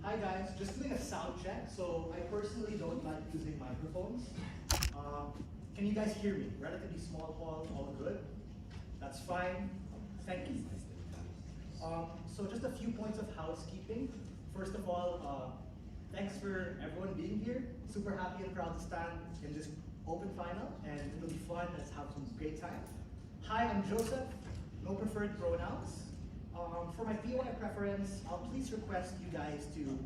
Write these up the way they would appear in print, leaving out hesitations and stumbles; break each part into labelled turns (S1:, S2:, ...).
S1: Hi guys, just doing a sound check. So I personally don't like using microphones. Can you guys hear me? Relatively small hall, all good? That's fine. Thank you. So just a few points of housekeeping. First of all, thanks for everyone being here. Super happy and proud to stand in this open final, and it'll be fun. Let's have some great time. Hi, I'm Joseph. No preferred pronouns. For my POI preference, I'll please request you guys to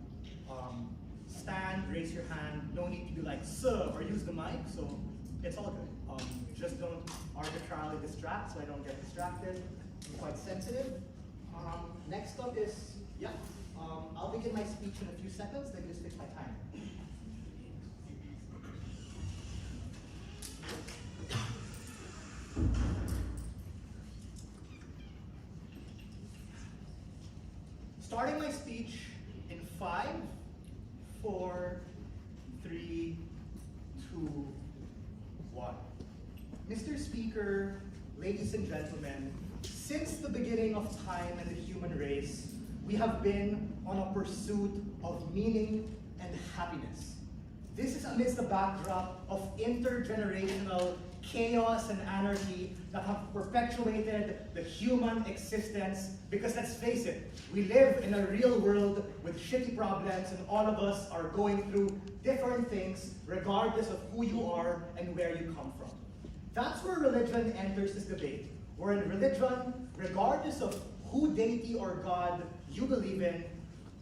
S1: stand, raise your hand. No need to be like, sir, or use the mic, so it's all good. Just don't arbitrarily distract, so I don't get distracted. I'm quite sensitive. Next up is, I'll begin my speech in a few seconds, then just fix my time. Starting my speech in 5, 4, 3, 2, 1. Mr. Speaker, ladies and gentlemen, since the beginning of time and the human race, we have been on a pursuit of meaning and happiness. This is amidst the backdrop of intergenerational chaos and anarchy that have perpetuated the human existence, because let's face it, we live in a real world with shitty problems, and all of us are going through different things regardless of who you are and where you come from. That's where religion enters this debate, where in religion, regardless of who deity or God you believe in,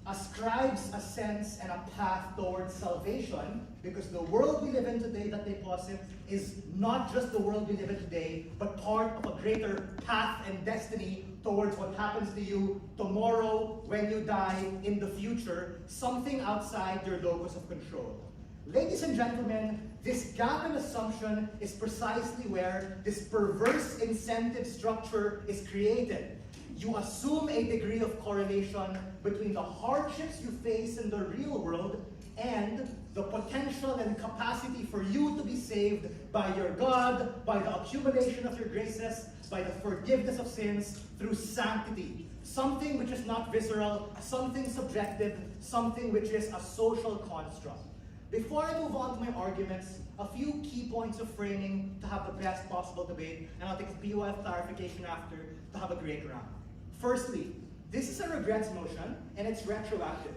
S1: ascribes a sense and a path towards salvation, because the world we live in today that they posit is not just the world we live in today, but part of a greater path and destiny towards what happens to you tomorrow when you die in the future, something outside your locus of control. Ladies and gentlemen, this gap in assumption is precisely where this perverse incentive structure is created. You assume a degree of correlation between the hardships you face in the real world and the potential and capacity for you to be saved by your God, by the accumulation of your graces, by the forgiveness of sins through sanctity. Something which is not visceral, something subjective, something which is a social construct. Before I move on to my arguments, a few key points of framing to have the best possible debate, and I'll take a POF clarification after to have a great round. Firstly, this is a regrets motion, and it's retroactive.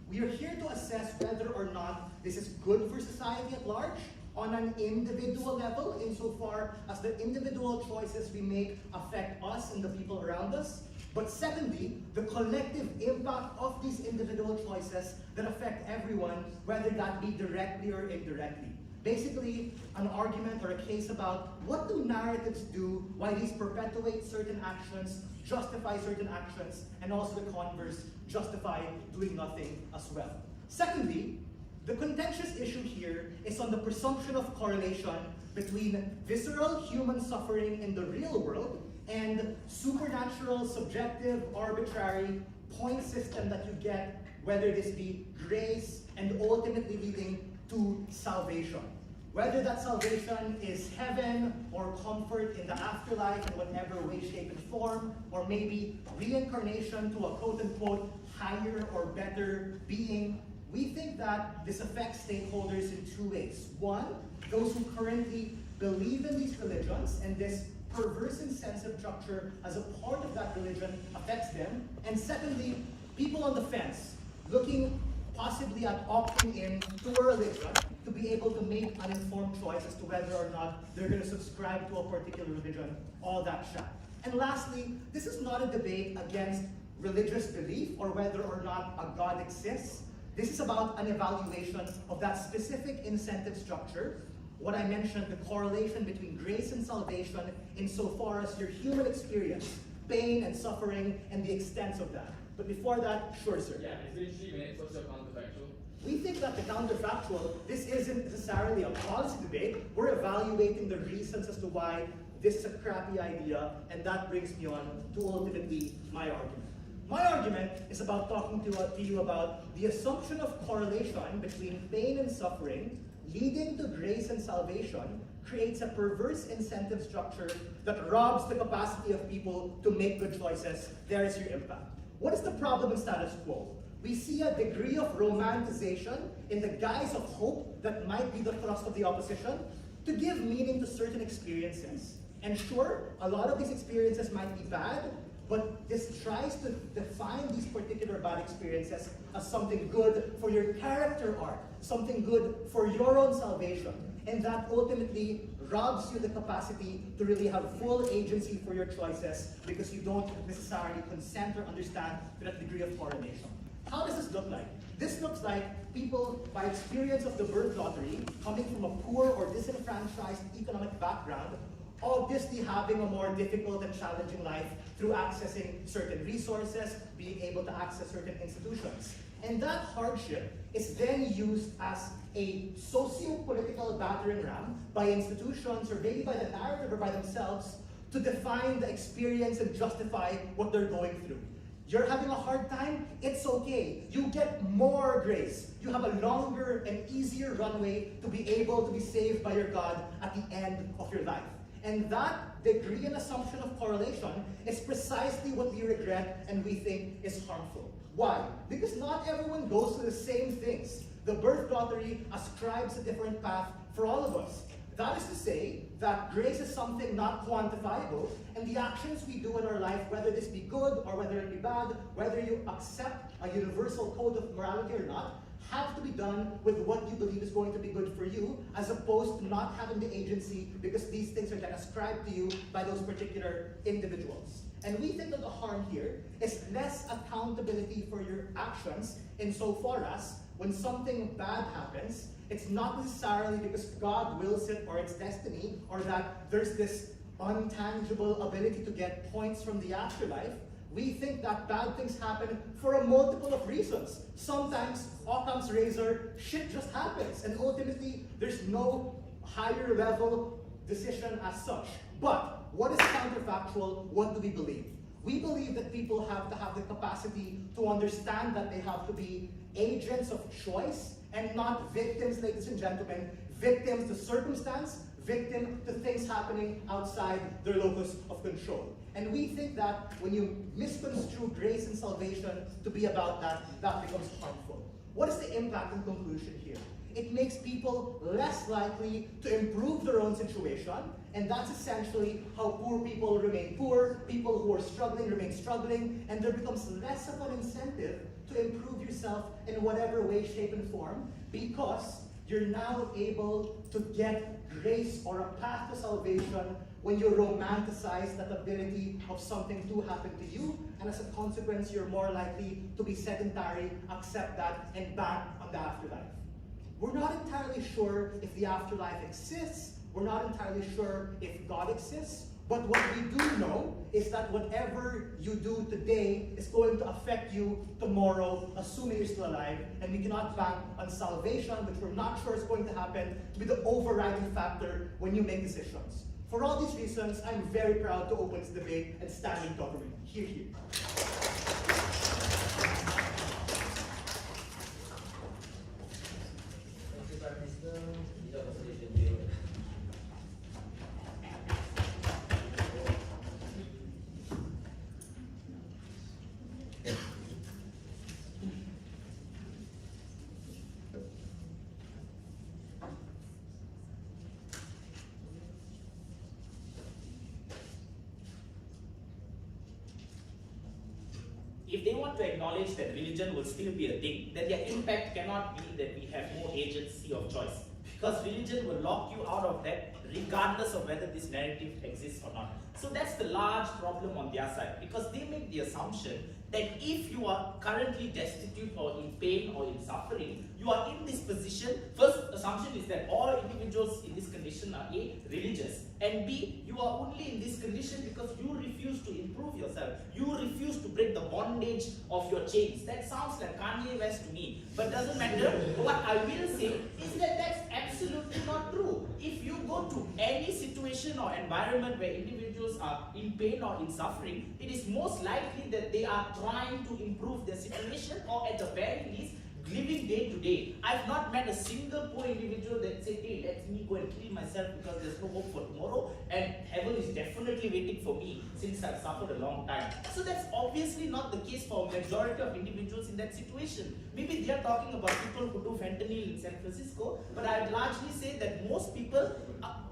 S1: We are here to assess whether or not this is good for society at large, on an individual level, insofar as the individual choices we make affect us and the people around us. But secondly, the collective impact of these individual choices that affect everyone, whether that be directly or indirectly. Basically, an argument or a case about what do narratives do, why these perpetuate certain actions, justify certain actions, and also the converse, justify doing nothing as well. Secondly, the contentious issue here is on the presumption of correlation between visceral human suffering in the real world and supernatural, subjective, arbitrary point system that you get, whether this be grace and ultimately leading to salvation. Whether that salvation is heaven or comfort in the afterlife in whatever way, shape, and form, or maybe reincarnation to a quote-unquote higher or better being, we think that this affects stakeholders in two ways. One, those who currently believe in these religions, and this perverse incentive structure as a part of that religion affects them. And secondly, people on the fence, looking possibly at opting in to a religion to be able to make an informed choice as to whether or not they're going to subscribe to a particular religion, all that shit. And lastly, this is not a debate against religious belief or whether or not a God exists. This is about an evaluation of that specific incentive structure, what I mentioned, the correlation between grace and salvation insofar as your human experience, pain and suffering, and the extent of that. But before that, sure, sir.
S2: Yeah, is it 3 minutes? What's your counterfactual?
S1: We think that the counterfactual, this isn't necessarily a policy debate. We're evaluating the reasons as to why this is a crappy idea, and that brings me on to ultimately my argument. My argument is about talking to you about the assumption of correlation between pain and suffering leading to grace and salvation creates a perverse incentive structure that robs the capacity of people to make good choices. There is your impact. What is the problem in status quo? we see a degree of romanticization in the guise of hope that might be the thrust of the opposition to give meaning to certain experiences. And sure, a lot of these experiences might be bad, but this tries to define these particular bad experiences as something good for your character arc, something good for your own salvation. And that ultimately robs you the capacity to really have full agency for your choices because you don't necessarily consent or understand to that degree of coronation. How does this look like? This looks like people, by experience of the birth lottery, coming from a poor or disenfranchised economic background, obviously having a more difficult and challenging life through accessing certain resources, being able to access certain institutions. And that hardship is then used as a socio-political battering ram by institutions or maybe by the narrative or by themselves to define the experience and justify what they're going through. You're having a hard time? It's okay. You get more grace. You have a longer and easier runway to be able to be saved by your God at the end of your life. And that degree and assumption of correlation is precisely what we regret and we think is harmful. Why? Because not everyone goes through the same things. The birth lottery ascribes a different path for all of us. That is to say that grace is something not quantifiable, and the actions we do in our life, whether this be good or whether it be bad, whether you accept a universal code of morality or not, have to be done with what you believe is going to be good for you, as opposed to not having the agency because these things are then ascribed to you by those particular individuals. And we think that the harm here is less accountability for your actions insofar as when something bad happens, it's not necessarily because God wills it or it's destiny or that there's this untangible ability to get points from the afterlife. We think that bad things happen for a multiple of reasons. Sometimes, Occam's razor, shit just happens, and ultimately, there's no higher level decision as such. But what is counterfactual? What do we believe? We believe that people have to have the capacity to understand that they have to be agents of choice and not victims, ladies and gentlemen, victims to circumstance, victim to things happening outside their locus of control. And we think that when you misconstrue grace and salvation to be about that, that becomes harmful. What is the impact and conclusion here? It makes people less likely to improve their own situation, and that's essentially how poor people remain poor, people who are struggling remain struggling, and there becomes less of an incentive to improve yourself in whatever way, shape, and form, because you're now able to get grace or a path to salvation when you romanticize that ability of something to happen to you, and as a consequence, you're more likely to be sedentary, accept that, and bank on the afterlife. We're not entirely sure if the afterlife exists, we're not entirely sure if God exists, but what we do know is that whatever you do today is going to affect you tomorrow, assuming you're still alive, and we cannot bank on salvation, which we're not sure is going to happen, to be the overriding factor when you make decisions. For all these reasons, I'm very proud to open this debate and stand in government. Hear, hear.
S3: If they want to acknowledge that religion will still be a thing, then their impact cannot be that we have more agency of choice. Because religion will lock you out of that regardless of whether this narrative exists or not. So that's the large problem on their side, because they make the assumption that if you are currently destitute or in pain or in suffering, you are in this position. First assumption is that all individuals in this condition are A, religious, and B, you are only in this condition because you refuse to improve yourself. You refuse to break the bondage of your chains. That sounds like Kanye West to me, but doesn't matter. What I will say is that that's absolutely not true. If you go to any situation or environment where individuals are in pain or in suffering, it is most likely that they are trying to improve their situation, or at the very least, living day to day, I've not met a single poor individual that said, hey, let me go and kill myself because there's no hope for tomorrow and heaven is definitely waiting for me since I've suffered a long time. So that's obviously not the case for a majority of individuals in that situation. Maybe they are talking about people who do fentanyl in San Francisco, but I'd largely say that most people,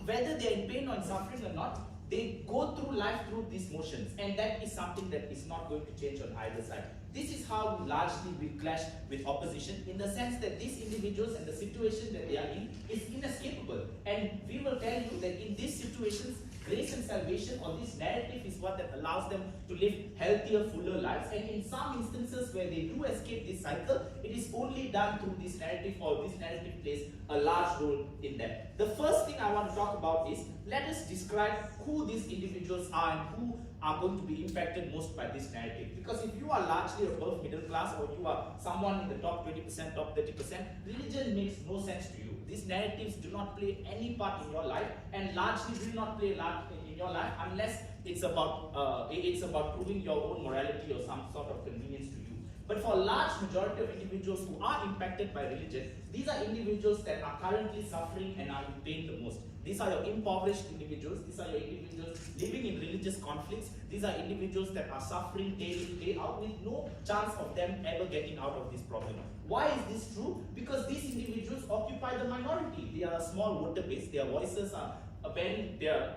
S3: whether they're in pain or in suffering or not, they go through life through these motions, and that is something that is not going to change on either side. This is how largely we clash with opposition, in the sense that these individuals and the situation that they are in is inescapable. And we will tell you that in these situations, grace and salvation, or this narrative, is what that allows them to live healthier, fuller lives. And in some instances where they do escape this cycle, it is only done through this narrative, or this narrative plays a large role in that. The first thing I want to talk about is, let us describe who these individuals are and who are going to be impacted most by this narrative. Because if you are largely above middle class, or you are someone in the top 20%, top 30%, religion makes no sense to you. These narratives do not play any part in your life, and largely do not play large in your life unless it's about proving your own morality or some sort of convenience to you. But for a large majority of individuals who are impacted by religion, these are individuals that are currently suffering and are in pain the most. These are your impoverished individuals. These are your individuals living in religious conflicts. These are individuals that are suffering day in, day out, with no chance of them ever getting out of this problem. Why is this true? Because these individuals occupy the minority. They are a small voter base. Their voices are their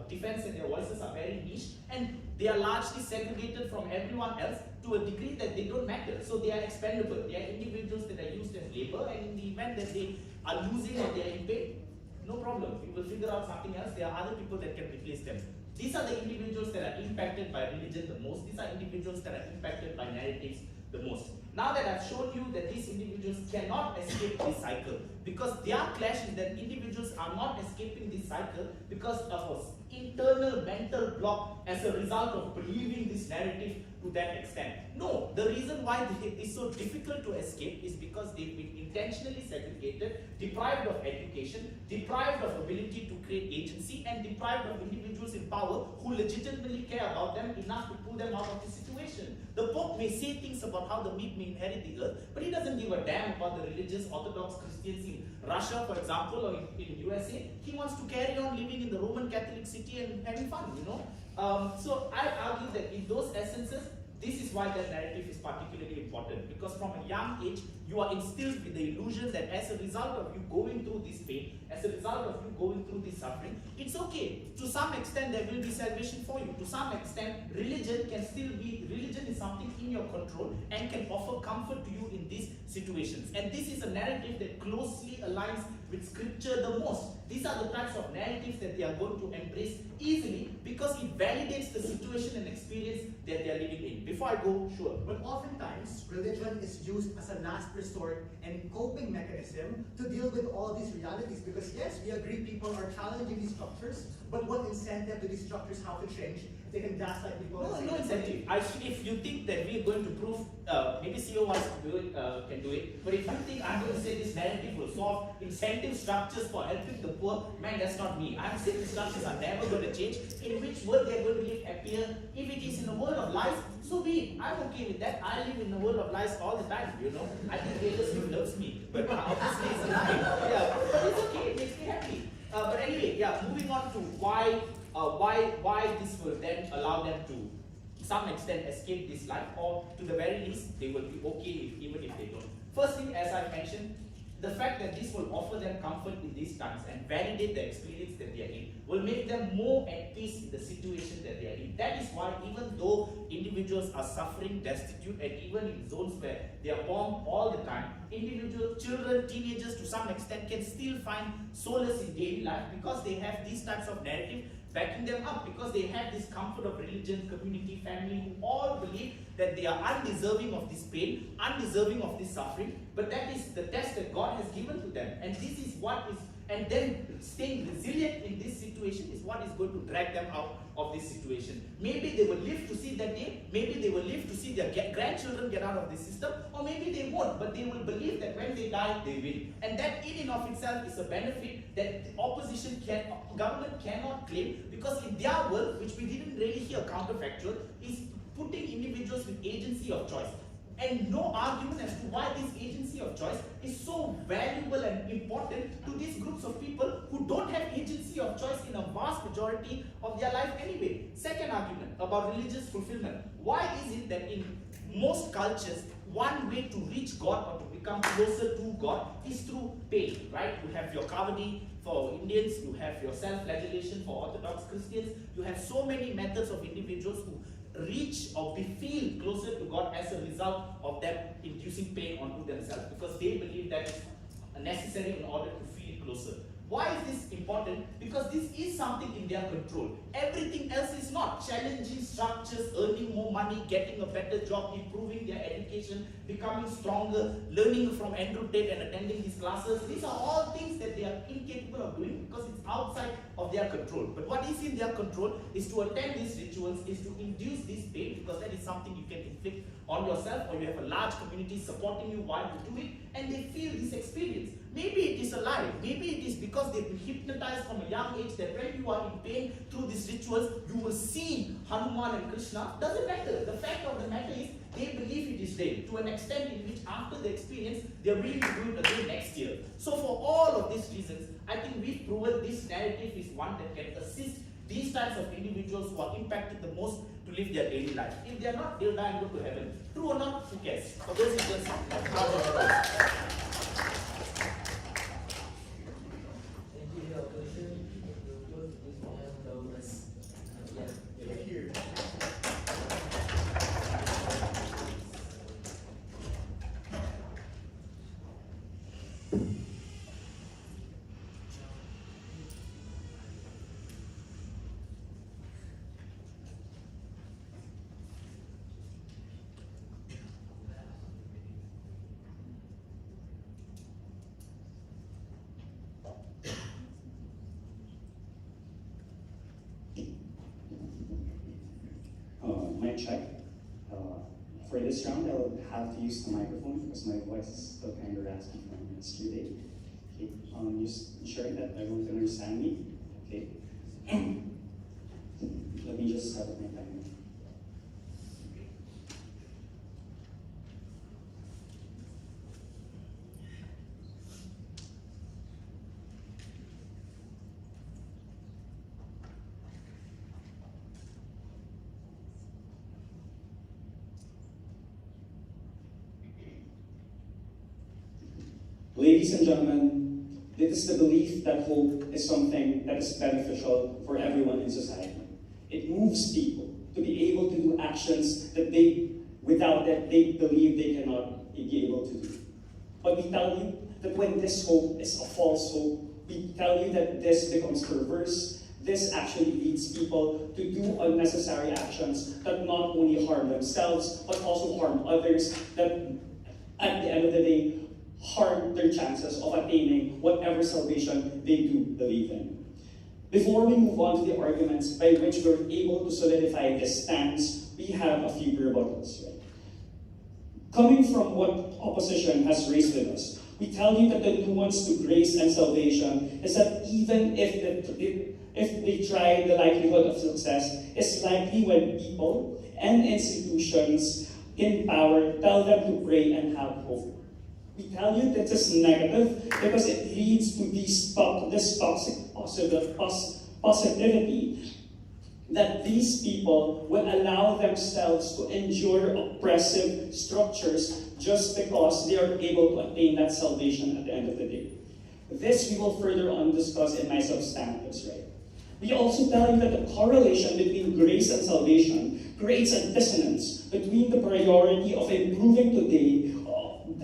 S3: defense and their voices are very niche, and they are largely segregated from everyone else to a degree that they don't matter. So they are expendable. They are individuals that are used as labor, and in the event that they are losing or they are in pain, no problem. We will figure out something else. There are other people that can replace them. These are the individuals that are impacted by religion the most. These are individuals that are impacted by narratives the most. Now that I've shown you that these individuals cannot escape this cycle, because their clash is that individuals are not escaping this cycle because of an internal mental block as a result of believing this narrative to that extent. No, the reason why it is so difficult to escape is because they've been intentionally segregated, deprived of education, deprived of ability to create agency, and deprived of individuals in power who legitimately care about them enough to pull them out of the situation. The Pope may say things about how the meek may inherit the earth, but he doesn't give a damn about the religious Orthodox Christians in Russia, for example, or in USA. He wants to carry on living in the Roman Catholic city and having fun, you know. So I argue that in those essences, this is why that narrative is particularly important, because from a young age, you are instilled with the illusion that as a result of you going through this pain, as a result of you going through this suffering, it's okay. To some extent, there will be salvation for you. To some extent, religion is something in your control and can offer comfort to you in these situations. And this is a narrative that closely aligns with scripture the most. These are the types of narratives that they are going to embrace easily because it validates the situation and experience that they are living in. Before I go, sure.
S1: But oftentimes, religion is used as a last resort and coping mechanism to deal with all these realities. Because yes, we agree people are challenging these structures, but what incentive do these structures have to change? They can gaslight people.
S3: No incentive. If you think that we are going to prove, maybe CEO wants to do it, can do it. But if you think I'm going to say this narrative will solve incentive structures for helping the poor, man, that's not me. I'm saying the structures are never going to change. In which world they are going to live happier? If it is in a world of lies, so be it. I'm okay with that. I live in a world of lies all the time, you know. I think Taylor Swift loves me, but obviously it's a lie. Yeah, but it's okay. It makes me happy. But anyway, yeah. Moving on to why this will then allow them to some extent escape this life, or to the very least they will be okay even if they don't. Firstly, as I mentioned, the fact that this will offer them comfort in these times and validate the experience that they are in will make them more at peace in the situation that they are in. That is why even though individuals are suffering, destitute, and even in zones where they are bombed all the time, individuals, children, teenagers to some extent can still find solace in daily life because they have these types of narrative backing them up, because they have this comfort of religion, community, family, who all believe that they are undeserving of this pain, undeserving of this suffering, but that is the test that God has given to them. And this is what is, and then staying resilient in this situation is what is going to drag them out of this situation. Maybe they will live to see that day, maybe they will live to see their grandchildren get out of this system, or maybe they won't, but they will believe that when they die, they will. And that in and of itself is a benefit that the opposition government cannot claim, because in their world, which we didn't really hear counterfactual, is putting individuals with agency of choice. And no argument as to why this agency of choice is so valuable and important to these groups of people who don't have agency of choice in a vast majority of their life anyway. Second argument about religious fulfillment. Why is it that in most cultures, one way to reach God or to become closer to God is through pain, right? You have your kavadi for Indians, you have your self-flagellation for Orthodox Christians, you have so many methods of individuals who reach or feel closer to God as a result of them inducing pain onto themselves because they believe that is necessary in order to feel closer. Why is this important? Because this is something in their control. Everything else is not. Challenging structures, earning more money, getting a better job, improving their education, becoming stronger, learning from Andrew Tate and attending his classes. These are all things that they are incapable of doing because it's outside of their control. But what is in their control is to attend these rituals, is to induce this pain, because that is something you can inflict on yourself, or you have a large community supporting you while you do it, and they feel this experience. Maybe it is a lie. Maybe it is because they've been hypnotized from a young age that when you are in pain through these rituals, you will see Hanuman and Krishna. Doesn't matter. The fact of the matter is they believe it is real to an extent in which after the experience, they're willing to do it again next year. So for all of these reasons, I think we've proven this narrative is one that can assist these types of individuals who are impacted the most to live their daily life. If they are not, they'll die and go to heaven. True or not, who cares? For those who just
S1: Here.
S4: Mic check. For this round, I'll have to use the microphone because my voice is still kind of raspy from yesterday. Okay, just ensuring that everyone can understand me. Okay. Let me just set up my timer. Ladies and gentlemen, it is the belief that hope is something that is beneficial for everyone in society. It moves people to be able to do actions that without that they believe they cannot be able to do. But we tell you that when this hope is a false hope, we tell you that this becomes perverse. This actually leads people to do unnecessary actions that not only harm themselves, but also harm others, that at the end of the day, harm their chances of attaining whatever salvation they do believe in. Before we move on to the arguments by which we're able to solidify this stance, we have a few rebuttals. Right? Coming from what opposition has raised with us, we tell you that the nuance to grace and salvation is that even if they try, the likelihood of success is likely when people and institutions in power tell them to pray and have hope. We tell you that this is negative because it leads to this toxic positivity that these people will allow themselves to endure oppressive structures just because they are able to attain that salvation at the end of the day. This we will further on discuss in my substantives, right? We also tell you that the correlation between grace and salvation creates a dissonance between the priority of improving today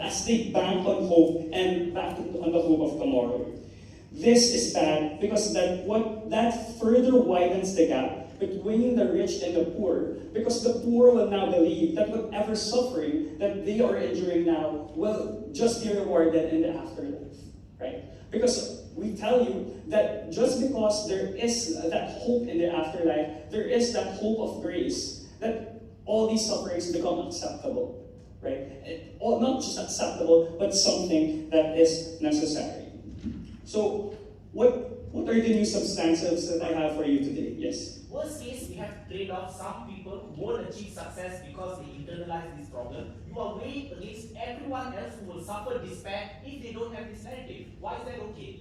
S4: as they bank on hope and bank on the hope of tomorrow. This is bad because that further widens the gap between the rich and the poor, because the poor will now believe that whatever suffering that they are enduring now will just be rewarded in the afterlife, right? Because we tell you that just because there is that hope in the afterlife, there is that hope of grace, that all these sufferings become acceptable, right? Not just acceptable, but something that is necessary. So, what are the new substantives that I have for you today? Yes?
S3: Worst case, we have to trade off some people people who won't achieve success because they internalize this problem. You are weighing against everyone else who will suffer despair if they don't have this narrative. Why is that okay?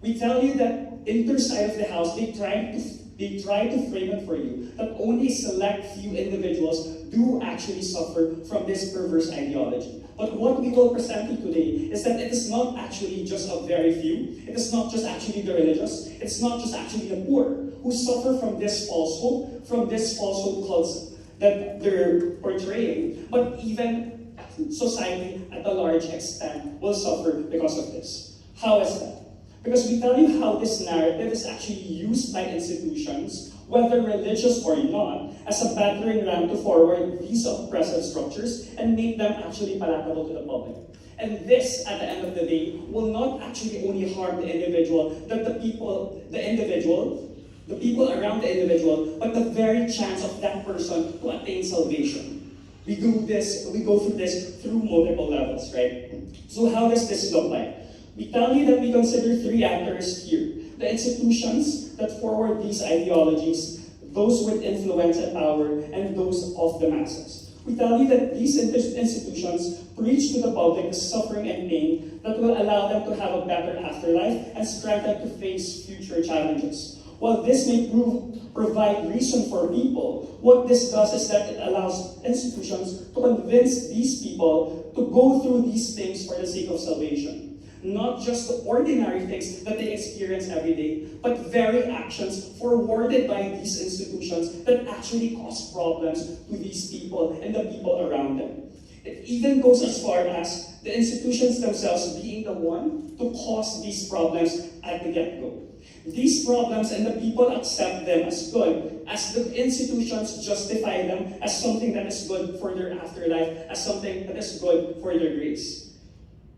S4: We tell you that inner side of the house, they try to frame it for you, that only select few individuals do actually suffer from this perverse ideology. But what we will present you today is that it is not actually just a very few, it is not just actually the religious, it's not just actually the poor who suffer from this falsehood cults that they're portraying, but even society at a large extent will suffer because of this. How is that? Because we tell you how this narrative is actually used by institutions, whether religious or not, as a battering ram to forward these oppressive structures and make them actually palatable to the public. And this, at the end of the day, will not actually only harm the individual, the people around the individual, but the very chance of that person to attain salvation. We go through this through multiple levels, right? So how does this look like? We tell you that we consider three actors here. The institutions that forward these ideologies, those with influence and power, and those of the masses. We tell you that these institutions preach to the public the suffering and pain that will allow them to have a better afterlife and strengthen to face future challenges. While this may provide reason for people, what this does is that it allows institutions to convince these people to go through these things for the sake of salvation. Not just the ordinary things that they experience every day, but very actions forwarded by these institutions that actually cause problems to these people and the people around them. It even goes as far as the institutions themselves being the one to cause these problems at the get-go. These problems and the people accept them as good, as the institutions justify them as something that is good for their afterlife, as something that is good for their grace.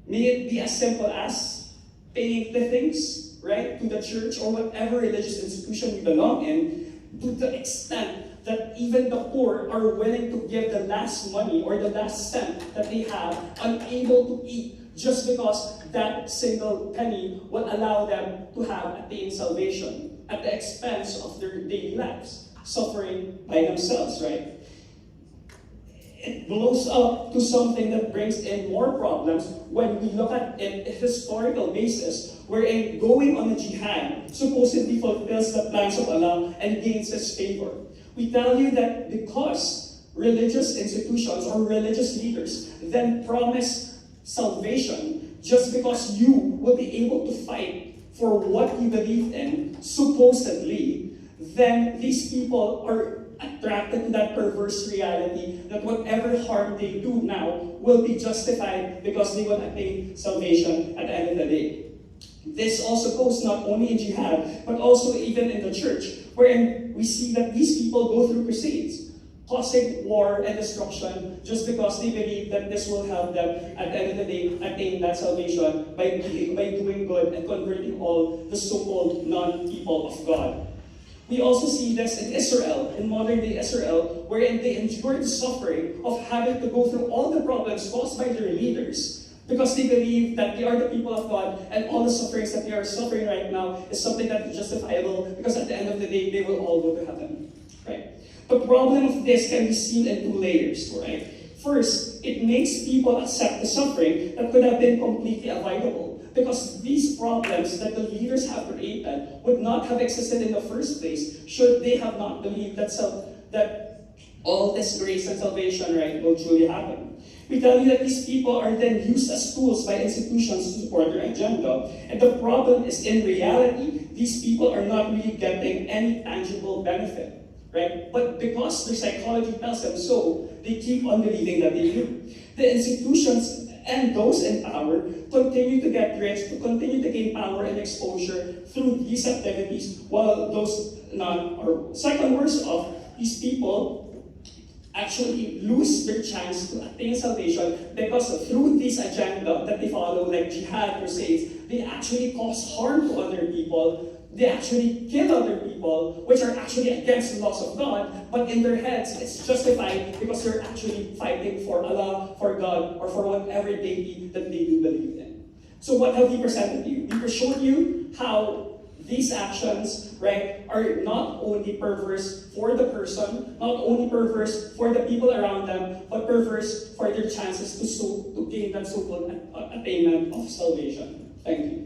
S4: May it be as simple as paying the things, right, to the church or whatever religious institution we belong in, to the extent that even the poor are willing to give the last money or the last cent that they have, unable to eat, just because that single penny will allow them to have attained salvation at the expense of their daily lives, suffering by themselves, right? It blows up to something that brings in more problems when we look at a historical basis, wherein going on a jihad supposedly fulfills the plans of Allah and gains His favor. We tell you that because religious institutions or religious leaders then promise salvation just because you will be able to fight for what you believe in, supposedly, then these people are attracted to that perverse reality that whatever harm they do now will be justified because they will attain salvation at the end of the day. This also goes not only in jihad, but also even in the church, wherein we see that these people go through crusades, causing war and destruction just because they believe that this will help them at the end of the day attain that salvation by doing good and converting all the so-called non-people of God. We also see this in Israel, in modern-day Israel, wherein they endure the suffering of having to go through all the problems caused by their leaders because they believe that they are the people of God and all the sufferings that they are suffering right now is something that is justifiable because at the end of the day, they will all go to heaven, right? The problem of this can be seen in two layers, right? First, it makes people accept the suffering that could have been completely avoidable. Because these problems that the leaders have created would not have existed in the first place should they have not believed that all this grace and salvation, right, will truly happen. We tell you that these people are then used as tools by institutions to support their agenda. And the problem is, in reality, these people are not really getting any tangible benefit, right? But because their psychology tells them so, they keep on believing that they do. The institutions and those in power continue to get rich, to continue to gain power and exposure through these activities, while those not, or second worst off, these people actually lose their chance to attain salvation because through this agenda that they follow, like jihad crusades, they actually cause harm to other people. They actually kill other people, which are actually against the laws of God, but in their heads, it's justified because they're actually fighting for Allah, for God, or for whatever deity that they do believe in. So what have we presented to you? We showed you how these actions, right, are not only perverse for the person, not only perverse for the people around them, but perverse for their chances to gain that so-called attainment of salvation. Thank you.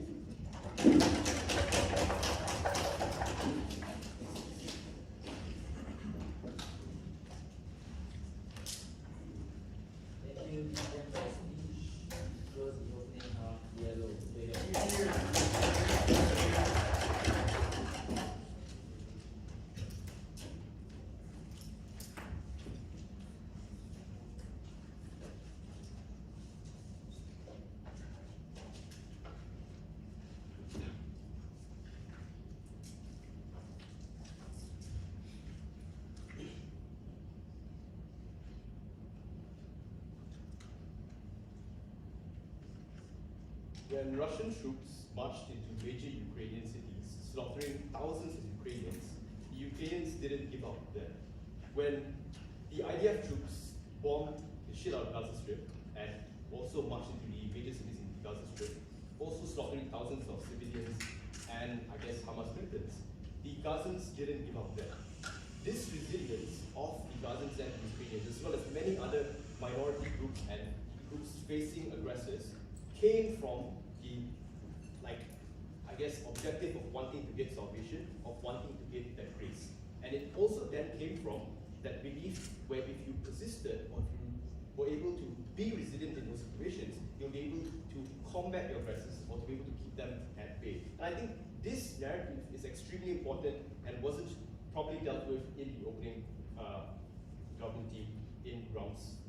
S5: When Russian troops marched into major Ukrainian cities, slaughtering thousands of Ukrainians, the Ukrainians didn't give up then. When the IDF troops bombed the shit out of Gaza Strip and also marched into the major cities in the Gaza Strip, also slaughtering thousands of civilians and, I guess, Hamas militants, the Gazans didn't give up then. This resilience of the Gazans and the Ukrainians, as well as many other minority groups and groups facing aggressors, came from the, objective of wanting to get salvation, of wanting to get that grace. And it also then came from that belief where if you persisted or if you were able to be resilient in those situations, you'll be able to combat your aggressors or to be able to keep them at bay. And I think this narrative is extremely important and wasn't probably dealt with in the opening government team in Brown's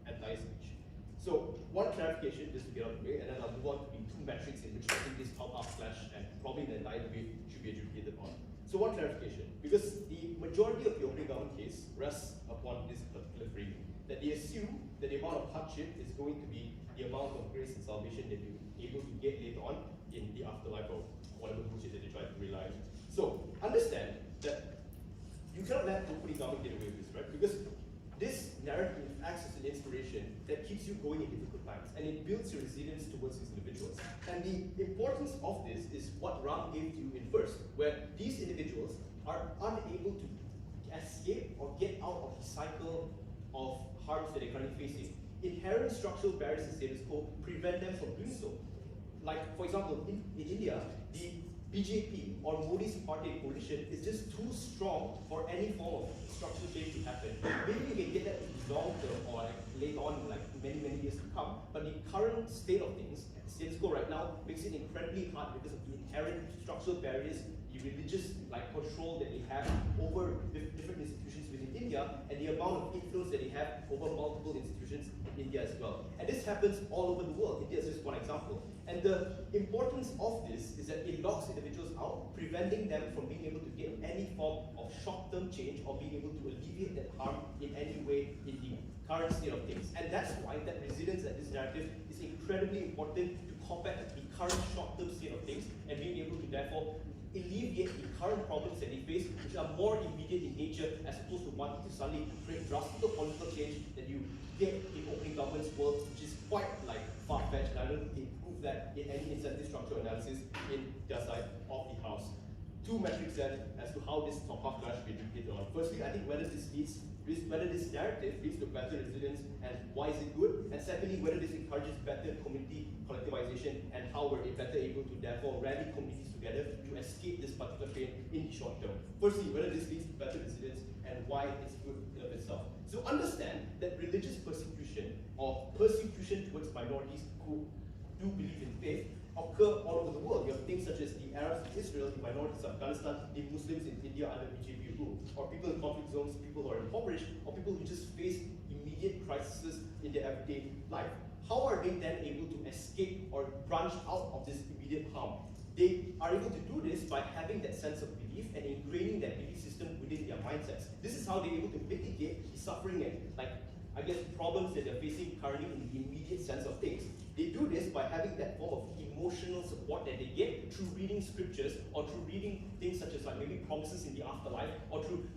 S5: entire speech. So one clarification just to get out of the way, and then I'll move on to the two metrics in which I think this top-up slash and probably the entire debate should be educated on. So one clarification, because the majority of the opening government case rests upon this particular framing, that they assume that the amount of hardship is going to be the amount of grace and salvation that you're able to get later on in the afterlife or whatever bullshit that they try to rely on. So understand that you cannot let the opening government get away with this, right? Because this narrative acts as an inspiration that keeps you going in difficult times, and it builds your resilience towards these individuals. And the importance of this is what Ram gave to you in first, where these individuals are unable to escape or get out of the cycle of harms that they're currently facing. Inherent structural barriers in status quo prevent them from doing so. Like, for example, in India, the BJP or Modi's party coalition is just too strong for any form of structural change to happen. Maybe you can get that long term or later on, many years to come. But the current state of things, status quo right now, makes it incredibly hard because of the inherent structural barriers, the religious control that they have over different institutions within India, and the amount of influence that they have over multiple institutions in India as well. And this happens all over the world. India is just one example. And the importance of this is that it locks individuals out, preventing them from being able to get any form of short-term change or being able to alleviate that harm in any way in the current state of things. And that's why that resilience and this narrative is incredibly important to combat the current short-term state of things and being able to therefore alleviate the current problems that they face, which are more immediate in nature as opposed to wanting to suddenly create drastic political change that you get in opening government's world, which is quite far-fetched, and I don't think they prove that in any incentive structure analysis in their side of the house. Two metrics then as to how this top-half clash should be educated on. Firstly, I think whether this narrative leads to better resilience and why is it good, and secondly, whether this encourages better community collectivization and how we're better able to therefore rally communities together to escape this particular pain in the short term. Firstly, whether this leads to better resilience and why it's good in of itself. So understand that religious persecution or persecution towards minorities who do believe in faith occur all over the world. You have things such as the Arabs in Israel, the minorities in Afghanistan, the Muslims in India under BJP rule, or people in conflict zones, people who are impoverished, or people who just face immediate crises in their everyday life. How are they then able to escape or branch out of this immediate harm? They are able to do this by having that sense of belief and ingraining that belief system within their mindsets. This is how they're able to mitigate the suffering and problems that they're facing currently in the immediate sense of things. They do this by having that form of emotional support that they get through reading scriptures or through reading things such as maybe promises in the afterlife, or through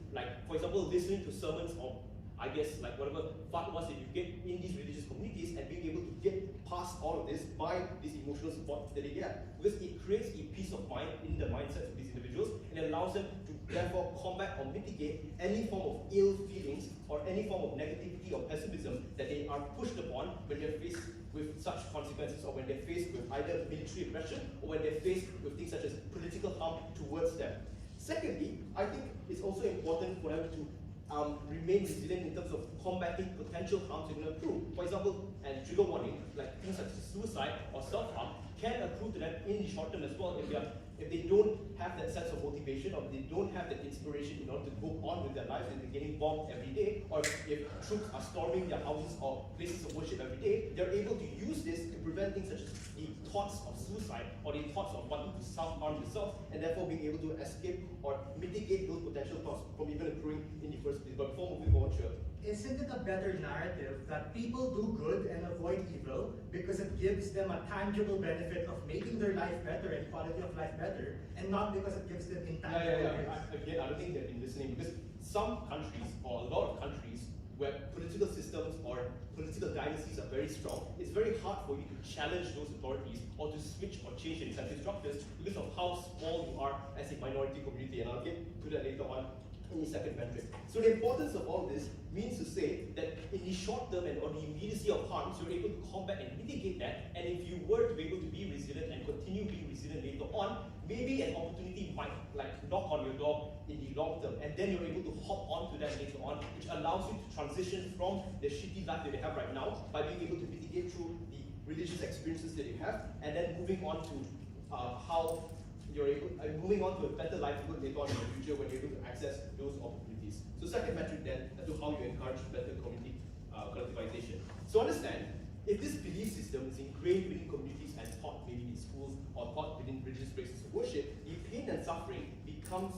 S5: for example, listening to sermons or whatever fatwas that you get in these religious communities and being able to get past all of this by this emotional support that they get. Because it creates a peace of mind in the mindsets of these individuals, and it allows them to therefore combat or mitigate any form of ill feelings or any form of negativity or pessimism that they are pushed upon when they're faced with such consequences, or when they're faced with either military aggression, or when they're faced with things such as political harm towards them. Secondly, I think it's also important for them to remain resilient in terms of combating potential harms they're going to accrue. For example, and trigger warning, like things such as suicide or self-harm, can accrue to them in the short term as well if they don't have that sense of motivation, or they don't have that inspiration in order to go on with their lives, and they're getting bombed every day, or if troops are storming their houses or places of worship every day, they're able to use this to prevent things such as the thoughts of suicide or the thoughts of wanting to self-harm themselves, and therefore being able to escape or mitigate those potential thoughts from even occurring in the first place. But before moving on, sure.
S1: Isn't it a better narrative that people do good and avoid evil because it gives them a tangible benefit of making their life better and quality of life better, and not because it gives them intangible benefits?
S5: Again, I don't think they've been listening, because some countries, or a lot of countries, where political systems or political dynasties are very strong, it's very hard for you to challenge those authorities or to switch or change the incentive structures because of how small you are as a minority community, and I'll get to that later on in the second metric. So the importance of all this means to say that in the short term and on the immediacy of harms, you're able to combat and mitigate that, and if you were to be able to be resilient and continue being resilient later on, maybe an opportunity might knock on your door in the long term, and then you're able to hop onto that later on, which allows you to transition from the shitty life that you have right now by being able to mitigate through the religious experiences that you have, and then moving on to how you're moving on to a better livelihood later on in the future when you're able to access those opportunities. So second metric then, as to how you encourage better community collectivization. So understand, if this belief system is ingrained within communities and taught maybe in schools or taught within religious places of worship, the pain and suffering becomes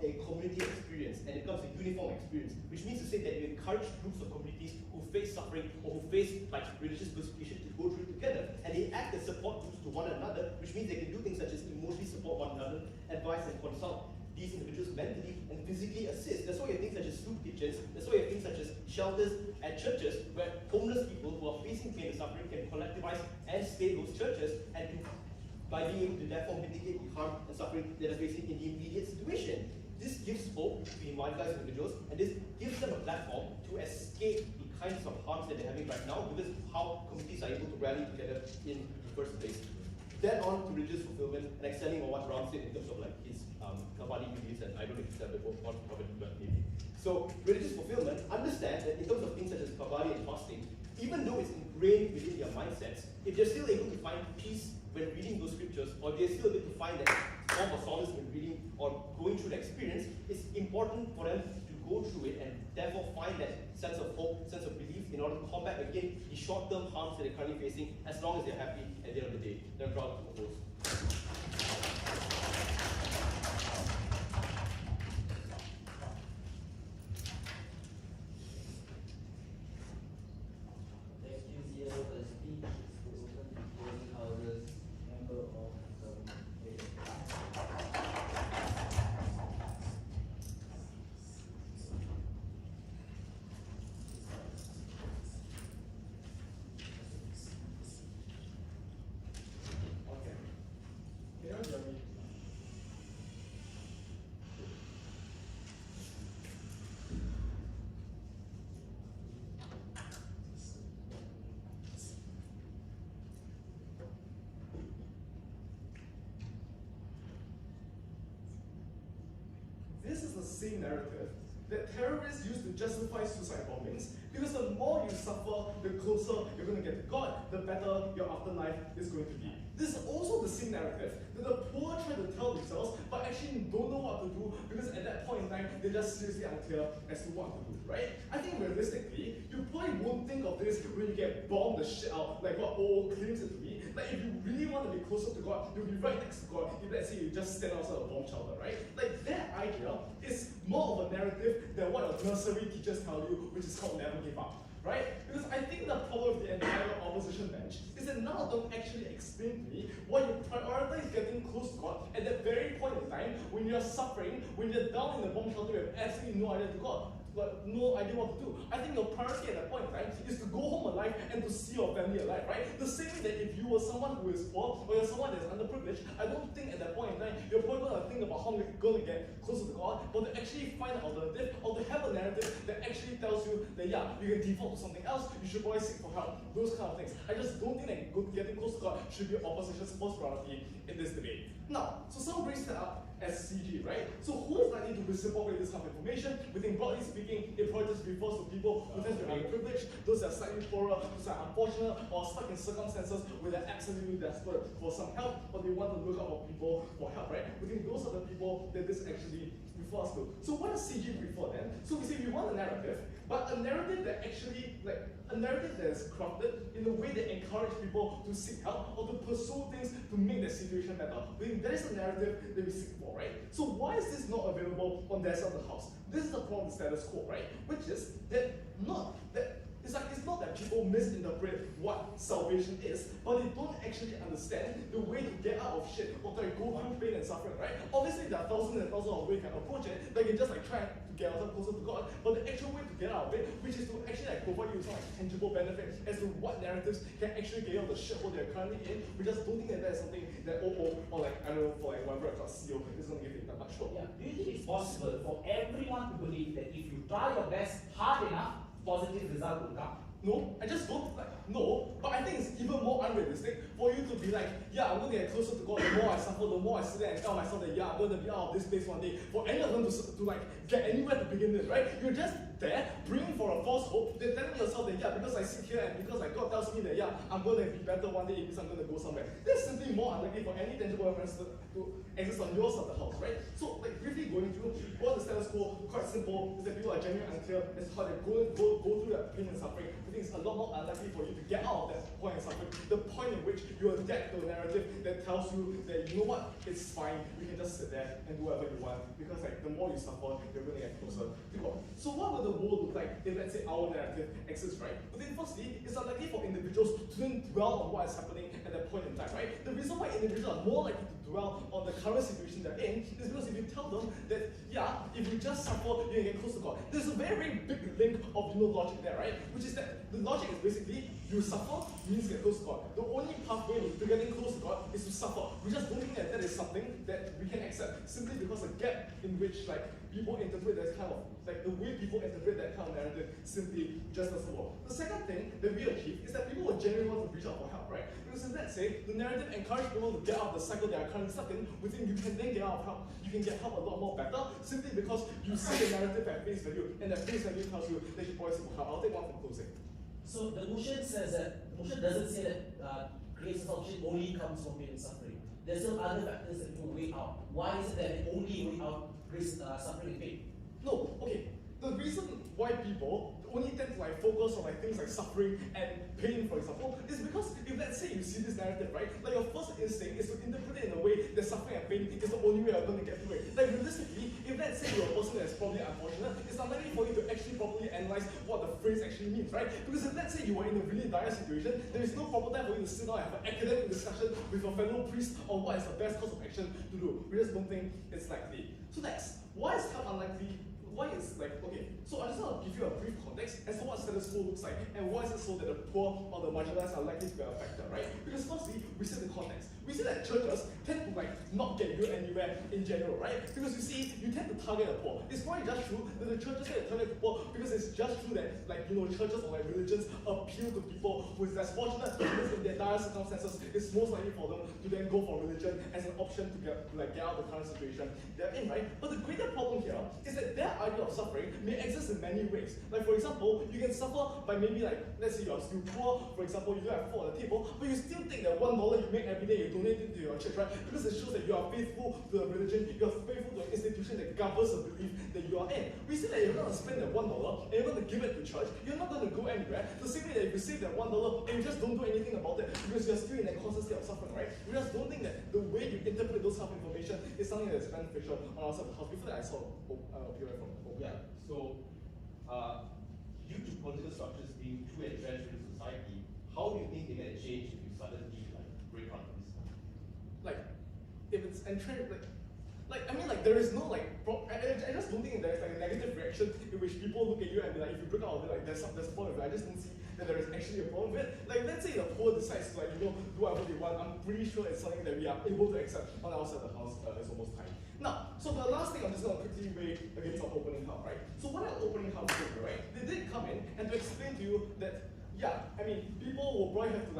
S5: a community experience, and it becomes a uniform experience, which means to say that you encourage groups of communities who face suffering or who face religious persecution to go through it together, and they act as support groups to one another, which means they can do things such as emotionally support one another, advise and consult these individuals mentally and physically assist. That's why you have things such as soup kitchens, that's why you have things such as shelters at churches, where homeless people who are facing pain and suffering can collectivize and stay in those churches, and by being able to therefore mitigate the harm and suffering that are facing in the immediate situation. This gives hope to the marginalized individuals, and this gives them a platform to escape the kinds of harms that they're having right now, because of how communities are able to rally together in the first place. Then on to religious fulfillment, and extending on what Ram said in terms of his Kavali beliefs, and I don't know if it's a bit more covered, but maybe. So religious fulfillment, understand that in terms of things such as Kavali and fasting, even though it's ingrained within their mindsets, if they're still able to find peace when reading those scriptures, or they're still able to find that form of solace when reading or going through the experience, it's important for them to go through it and therefore find that sense of hope, sense of belief in order to combat again the short-term harms that they're currently facing, as long as they're happy at the end of the day. Then I'm proud to propose.
S6: Thank you, Zia, for the speech. Open closing houses, member of the
S2: Okay. Can you hear me?
S7: This is the same narrative that terrorists use to justify suicide bombings, because the more you suffer, the closer you're going to get to God, the better your afterlife is going to be. This is also the same narrative that the poor try to tell themselves, but actually don't know what to do, because at that point in time, they're just seriously unclear as to what to do, right? I think realistically, you probably won't think of this when you get bombed the shit out, like what O claims it to be. Like, if you really want to be closer to God, you'll be right next to God if, let's say, you just stand outside a bomb shelter, right? Like, that idea is more of a narrative than what your nursery teachers tell you, which is called never give up, right? Because I think the problem of the entire opposition bench is that none of them actually explain to me why you prioritize getting close to God at that very point in time when you're suffering, when you're down in the bomb shelter, you have absolutely no idea to God. no idea what to do. I think your priority at that point in time is to go home alive and to see your family alive, right? The same way that if you were someone who is poor or you're someone that's underprivileged, I don't think at that point in time you're probably going to think about how you're going to get closer to God, but to actually find an alternative or to have a narrative that actually tells you that yeah, you can default to something else, you should probably seek for help, those kind of things. I just don't think that getting close to God should be opposition's first priority in this debate. Now, so some brings that up as CG, right? So who is likely to reciprocate this kind of information? We think broadly speaking, it probably just refers to people who tend to be underprivileged, those that are slightly poorer, those that are unfortunate, or stuck in circumstances where they're absolutely desperate for some help, but they want to look out for people for help, right? We think those are the people that this actually refers to. So what does CG refer then? So we say we want a narrative, but a narrative that actually, like, a narrative that is crafted in a way that encourages people to seek help or to pursue things to make their situation better. We think that is a narrative that we seek for, right? So why is this not available on their side of the house? This is the problem with status quo, right? Which is that it's not that people misinterpret what salvation is, but they don't actually understand the way to get out of shit or to go through pain and suffering, right? Obviously there are thousands and thousands of ways you can approach it. They can just like try to get ourselves closer to God, but the actual way to get out of it, which is to actually like provide you with some like tangible benefit as to what narratives can actually get you out of the shithole they're currently in. We just don't think that is something that or like I don't know, for like whatever a class CEO is gonna give you that much hope.
S3: Yeah. Do you think it's possible for everyone to believe that if you try your best hard enough, positive result will come?
S7: No, I just don't like no, but I think it's even more unrealistic for you to be like, yeah, I'm going to get closer to God. The more I suffer, the more I sit there and tell myself that yeah, I'm going to be out of this place one day. For any of them to like get anywhere to begin with, right? You're just there praying for a false hope. Then telling yourself that yeah, because I sit here and because like God tells me that yeah, I'm going to be better one day because I'm going to go somewhere. That's simply more unlikely for any tangible evidence to exist on your side of the house, right? So like briefly going through what the status quo, quite simple, is that people are genuinely unclear as to how they go through that pain and suffering. I think it's a lot more unlikely for you to get out of that point and suffering. The point in which you adapt to a narrative that tells you that you know what, it's fine, you can just sit there and do whatever you want because like the more you suffer, you're going to get closer to God. So what would the world look like if let's say our narrative exists, right? But then firstly, it's unlikely for individuals to then dwell on what is happening at that point in time, right? The reason why individuals are more likely to dwell on the current situation they're in is because if you tell them that yeah, if you just suffer, you can get close to God. There's a very, very big link of logic there, right? Which is that the logic is basically you suffer means get close to God. The only pathway to getting close to God is to suffer. We just don't think that that is something that we can accept simply because the gap in which like people interpret that kind of like the way people interpret that kind of narrative simply just doesn't work. The second thing that we achieve is that people will genuinely want to reach out for help, right? Because if let's say the narrative encourages people to get out of the cycle they are currently stuck in, we think you can then get out of help. You can get help a lot more better simply because you see the narrative at face value, and that face value tells you that you probably seek for help. I'll take one from closing.
S8: So the motion says that the motion doesn't say that grace of salvation only comes from pain and suffering. There's still other factors that people weigh out. Why is it that they only weigh out grace, suffering, and pain?
S7: No, okay. The reason why people only tend to like focus on like things like suffering and pain, for example, is because if let's say you see this narrative, right, like your first instinct is to interpret it in a way that suffering and pain is the only way you're going to get through it. Like realistically, if let's say you're a person that's probably unfortunate, it's unlikely for you to actually properly analyze what the phrase actually means, right? Because if let's say you were in a really dire situation, there is no proper time for you to sit down and have an academic discussion with your fellow priest on what is the best course of action to do. We just don't think it's likely. So next, why is help unlikely? Why is like, okay, so I just want to give you a brief context as to what status quo looks like and why is it so that the poor or the marginalized are likely to be affected, right? Because firstly, we see the context. We see that churches tend to like not get you anywhere in general, right? Because you see, you tend to target the poor. It's probably just true that the churches tend to target the poor because it's just true that like, you know, churches or like religions appeal to people who is less fortunate because in their dire circumstances, it's most likely for them to then go for religion as an option to get out of the current situation they're in, right? But the greater problem here is that their idea of suffering may exist in many ways. Like for example, you can suffer by maybe like, let's say you're still poor, for example, you don't have food on the table, but you still think that $1 you make every day, you donate it to your church, right? Because it shows that you are faithful to the religion, you are faithful to an institution that governs the belief that you are in. We see that you're going to spend that $1 and you're going to give it to church, you're not going to go anywhere. The same way that if you save that $1 and you just don't do anything about it because you're still in a constant state of suffering, right? We just don't think that the way you interpret those kind of information is something that's beneficial on our side of the house. Before that, I saw POI from
S5: Yeah. So, due to political structures being too entrenched in society, how do you think they can change if you suddenly like break out of this?
S7: Like, if it's entrenched, like I mean, like there is no like. I I just don't think there's like a negative reaction in which people look at you and be like, if you break out of it, like there's a problem with it. I just don't see that there is actually a problem with it. Like, let's say the poor decides to, like, do whatever they want. I'm pretty sure it's something that we are able to accept on our side of the house. It's almost time. Now, so the last thing I'm just going to quickly weigh against our opening house, right? So what our opening house did, right? They did come in and to explain to you that, yeah, I mean, people will probably have to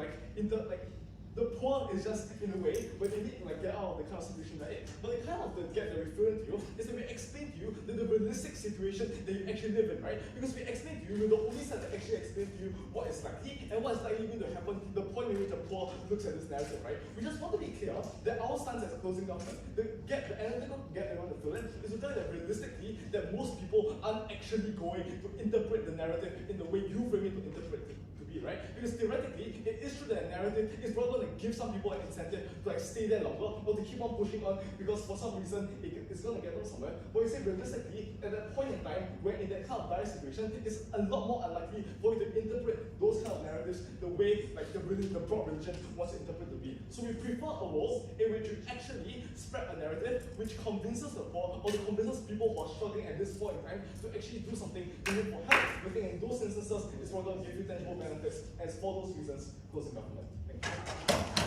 S7: the poor is just in a way where they need to get out of the kind of situation they're in. But the kind of the gap that we're referring to you is that we explain to you the realistic situation that you actually live in, right? Because we explain to you, we're the only set that actually explain to you what is likely and what is likely going to happen, the point in which the poor looks at this narrative, right? We just want to be clear that our stance as a closing government, the analytical gap they want to fill in, is to tell you that realistically that most people aren't actually going to interpret the narrative in the way you frame it to interpret it. Right? Because theoretically, it is true that a narrative is probably going to give some people an incentive to stay there longer or to keep on pushing on because for some reason it's going to get them somewhere. But we say realistically, at that point in time, where in that kind of dire situation, it's a lot more unlikely for you to interpret those kind of narratives the way the broad religion wants to interpret to be. So we prefer a world in which you actually spread a narrative which convinces the poor or convinces people who are struggling at this point in time to actually do something to look for help. We think in those instances, it's going to give you tangible benefits. And for those reasons, closing government. Thank you.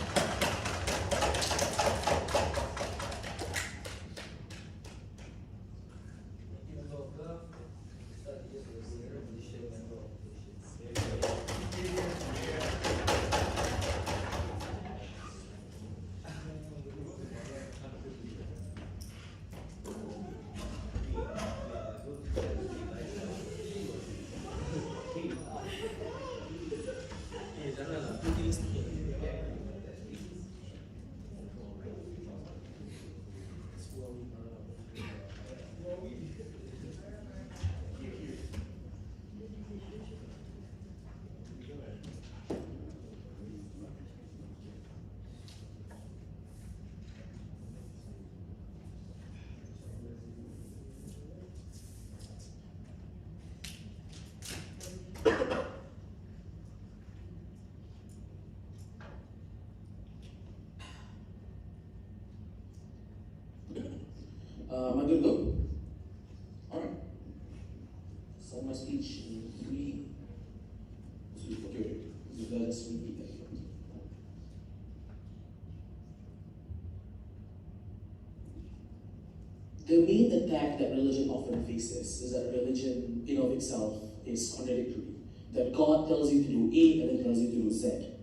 S8: Am I good to go? Alright. So my speech in 3, 2, okay, let's repeat that. The main attack that religion often faces is that religion in of itself is contradictory. That God tells you to do A and then tells you to do Z.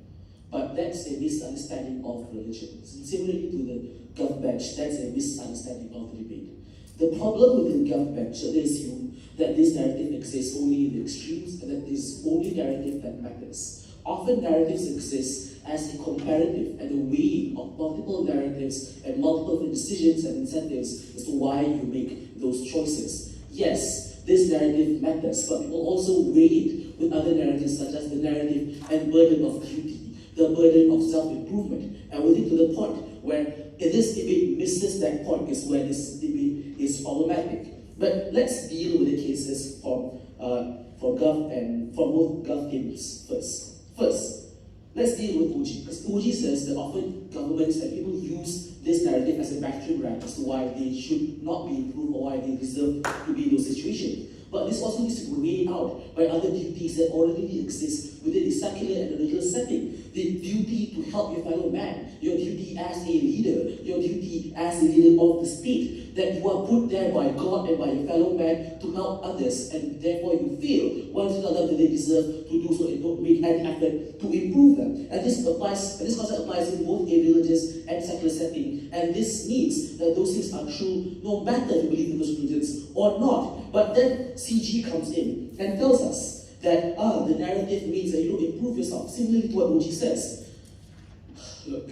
S8: But that's a misunderstanding of religion. Similarly to the GovBench, that's a misunderstanding of the debate. The problem within GovBench is they assume that this narrative exists only in the extremes and that this only narrative that matters. Often narratives exist as a comparative and a weighing of multiple narratives and multiple decisions and incentives as to why you make those choices. Yes, this narrative matters, but people also weigh it with other narratives such as the narrative and burden of duty, the burden of self-improvement, and with it to the point where if this debate misses that point is where this debate is problematic. But let's deal with the cases for Gov and for both Gov tables first. First, let's deal with OG, because OG says that often governments and people use this narrative as a battering ram as to why they should not be improved or why they deserve to be in those situations. But this also needs to be weighed out by other duties that already exist within the secular and religious setting. The duty to help your fellow man, your duty as a leader, your duty as a leader of the state, that you are put there by God and by your fellow man to help others, and therefore you feel once you tell them that they deserve to do so and don't make any effort to improve them. And this concept applies in both a religious and secular setting. And this means that those things are true no matter if you believe in those religions or not. But then CG comes in and tells us that the narrative means that you don't improve yourself, similarly to what OG says. Look,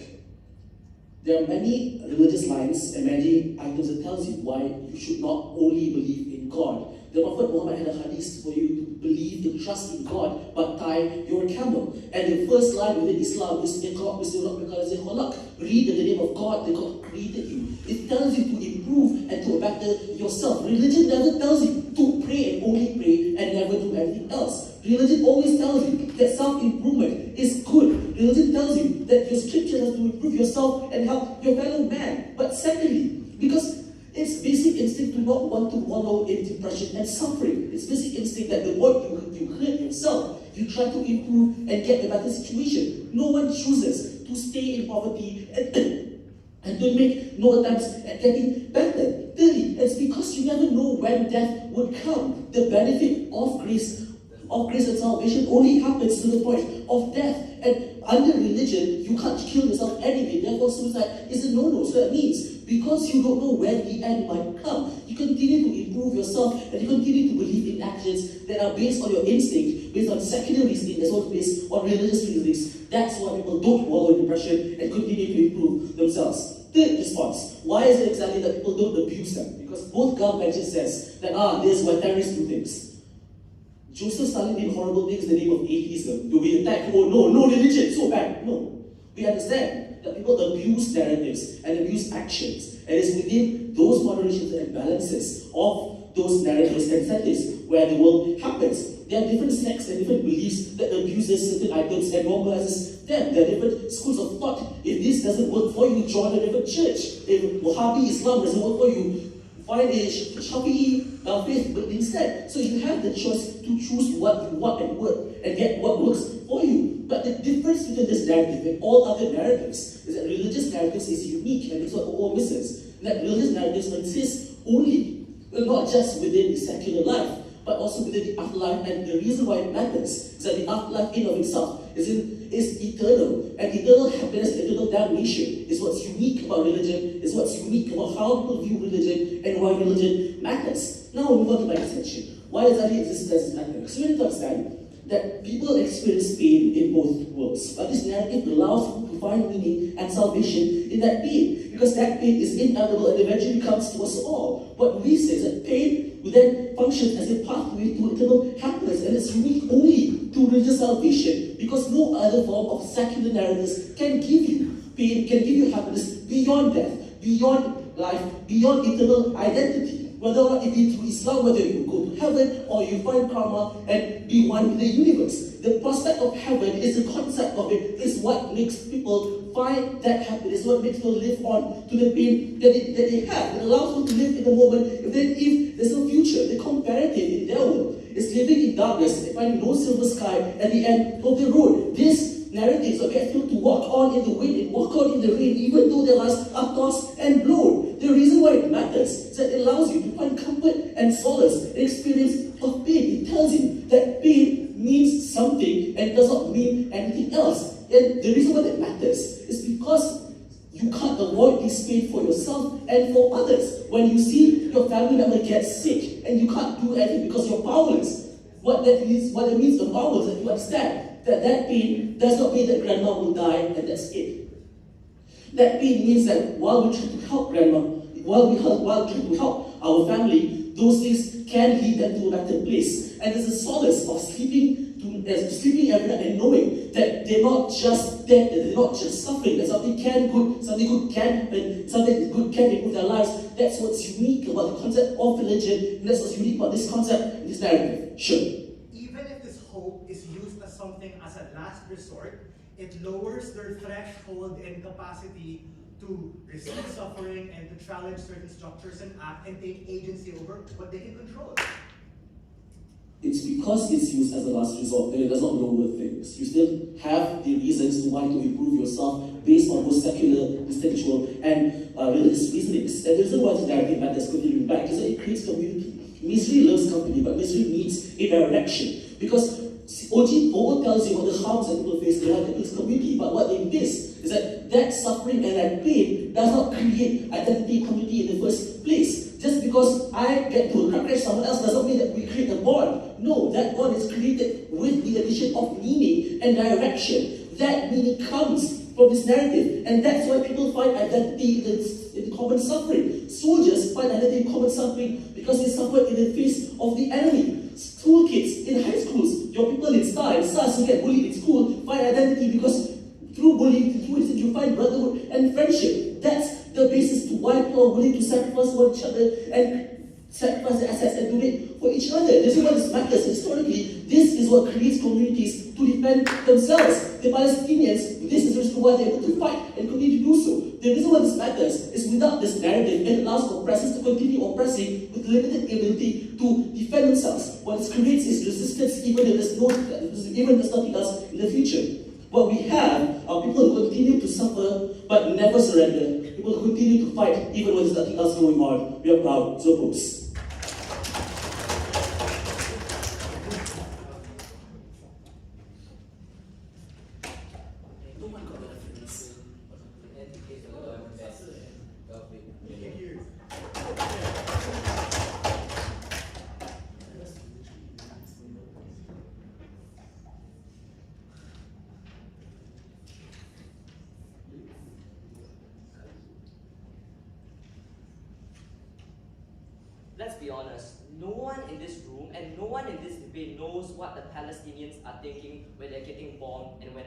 S8: there are many religious lines and many items that tells you why you should not only believe in God. The Prophet Muhammad had a hadith for you to believe, to trust in God, but tie your camel. And the first line within Islam is read in the name of God, that God created you. It tells you to improve and to better yourself. Religion never tells you to pray and only pray and never do anything else. Religion always tells you that self-improvement is good. Religion tells you that your scripture has to improve yourself and help your fellow man. But secondly, because It's basic instinct to not want to wallow in depression and suffering. It's basic instinct that the more you hurt yourself, you try to improve and get a better situation. No one chooses to stay in poverty and don't make no attempts at getting better. Thirdly, it's because you never know when death would come. The benefit of grace and salvation only happens to the point of death. And under religion, you can't kill yourself anyway. Therefore, suicide is a no-no. So that means, because you don't know when the end might come, you continue to improve yourself and you continue to believe in actions that are based on your instinct, based on secular reasoning, as well as based on religious reasonings. That's why people don't wallow in depression and continue to improve themselves. Third response, why is it exactly that people don't abuse them? Because both governments says that, this is why terrorists do things. Joseph Stalin did horrible things in the name of atheism. Do we attack? Oh no religion, so bad. No. We understand that people abuse narratives and abuse actions. And it's within those moderations and balances of those narratives and settings where the world happens. There are different sects and different beliefs that abuses certain items and normalizes them. There are different schools of thought. If this doesn't work for you, join a different church. If Wahhabi Islam doesn't work for you, find a Shafi'i faith instead. So you have the choice to choose what you want and get what works for you. But the difference between this narrative and all other narratives is that religious narratives is unique, and it's what all misses. And that religious narratives exist only, not just within the secular life, but also within the afterlife. And the reason why it matters is that the afterlife in of itself is eternal. And eternal happiness and eternal damnation is what's unique about religion, is what's unique about how people view religion and why religion matters. Now we'll move on to my next section. Why does that exist as matter? So we need to understand that people experience pain in both worlds. But this narrative allows people to find meaning and salvation in that pain, because that pain is inevitable and eventually comes to us all. What we say is that pain will then function as a pathway to eternal happiness, and it's unique only to religious salvation, because no other form of secular narratives can give you pain, can give you happiness beyond death, beyond life, beyond eternal identity. Whether or not it be through Islam, whether you go to heaven or you find karma and be one with the universe. The prospect of heaven is the concept of it, is what makes people find that happiness, what makes people live on to the pain that they have. It allows them to live in the moment, if there's no future. The comparative in their world is living in darkness and finding no silver sky at the end of the road. This narratives will get people to walk on in the wind and walk on in the rain, even though their lives are tossed and blown. The reason why it matters is that it allows you to find comfort and solace in experience of pain. It tells you that pain means something and does not mean anything else. And the reason why that matters is because you can't avoid this pain for yourself and for others. When you see your family member get sick and you can't do anything because you're powerless, what it means of powerless, that you understand that pain does not mean that grandma will die and that's it. That pain means that while we try to help grandma, while we try to help our family, those things can lead them to a better place. And there's a solace of sleeping every night and knowing that they're not just dead, that they're not just suffering, that something good can happen, something good can improve their lives. That's what's unique about the concept of religion, and that's what's unique about this concept and this narrative. Sure.
S1: Even if this hope is used as something as a last resort, it lowers their threshold and capacity to receive suffering and to challenge certain structures and act and take agency over what they can control.
S8: It's because it's used as a last resort that it does not lower things. You still have the reasons to want to improve yourself based on those secular, instinctual, and religious reasonings. And the reason why this narrative matters, continuing back, is that it creates community. Misery loves company, but misery needs a direction. Because OG tells you all the harms that people face, they have to build community, but what they miss is that suffering and that pain does not create identity and community in the first place. Just because I get to crash someone else doesn't mean that we create a bond. No, that bond is created with the addition of meaning and direction. That meaning comes from this narrative, and that's why people find identity in common suffering. Soldiers find identity in common suffering because they suffered in the face of the enemy. School kids in high schools, your people in SARS who get bullied in school find identity because through bullying, you find brotherhood and friendship. That's the basis to why people are willing to sacrifice for each other and sacrifice their assets and donate for each other. This is what this matters. Historically, this is what creates communities to defend themselves. The Palestinians, this is the why they're able to fight and continue to do so. The reason why this matters is without this narrative, it allows oppressors to continue oppressing with limited ability to defend themselves. What it creates is resistance even if there's nothing else in the future. What we have are people who continue to suffer but never surrender. People who continue to fight even when there's nothing else going on. We are proud. Zopos.
S9: Let's be honest, no one in this room and no one in this debate knows what the Palestinians are thinking when they're getting bombed and when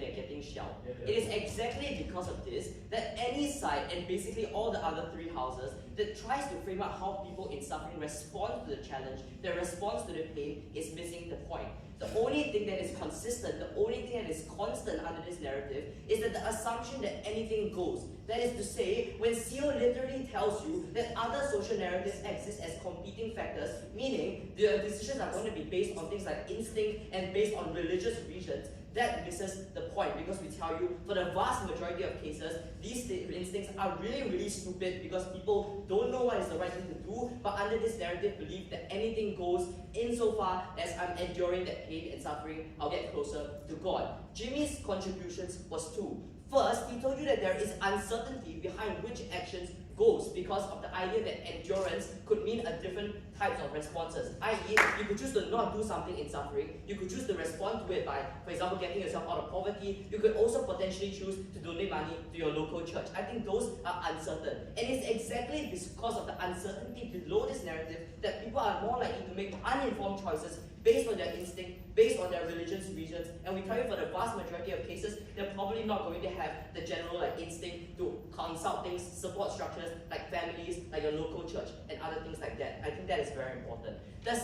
S9: they're getting shelled. It is exactly because of this that any side, and basically all the other three houses, that tries to frame out how people in suffering respond to the challenge, their response to the pain, is missing the point. The only thing that is consistent, the only thing that is constant under this narrative is that the assumption that anything goes. That is to say, when CO literally tells you that other social narratives exist as competing factors, meaning the decisions are going to be based on things like instinct and based on religious reasons, that misses the point, because we tell you, for the vast majority of cases, these instincts are really, really stupid because people don't know what is the right thing to do, but under this narrative believe that anything goes insofar as I'm enduring that pain and suffering, I'll get closer to God. Jimmy's contributions was two. First, he told you that there is uncertainty behind which actions goes because of the idea that endurance could mean a different types of responses. I.e., you could choose to not do something in suffering, you could choose to respond to it by, for example, getting yourself out of poverty, you could also potentially choose to donate money to your local church. I think those are uncertain. And it's exactly because of the uncertainty below this narrative that people are more likely to make uninformed choices based on their instinct, based on their religious reasons, and we tell you for the vast majority of cases, they're probably not going to have the general instinct to consult things, support structures like families, like your local church, and other things like that. I think that is very important. The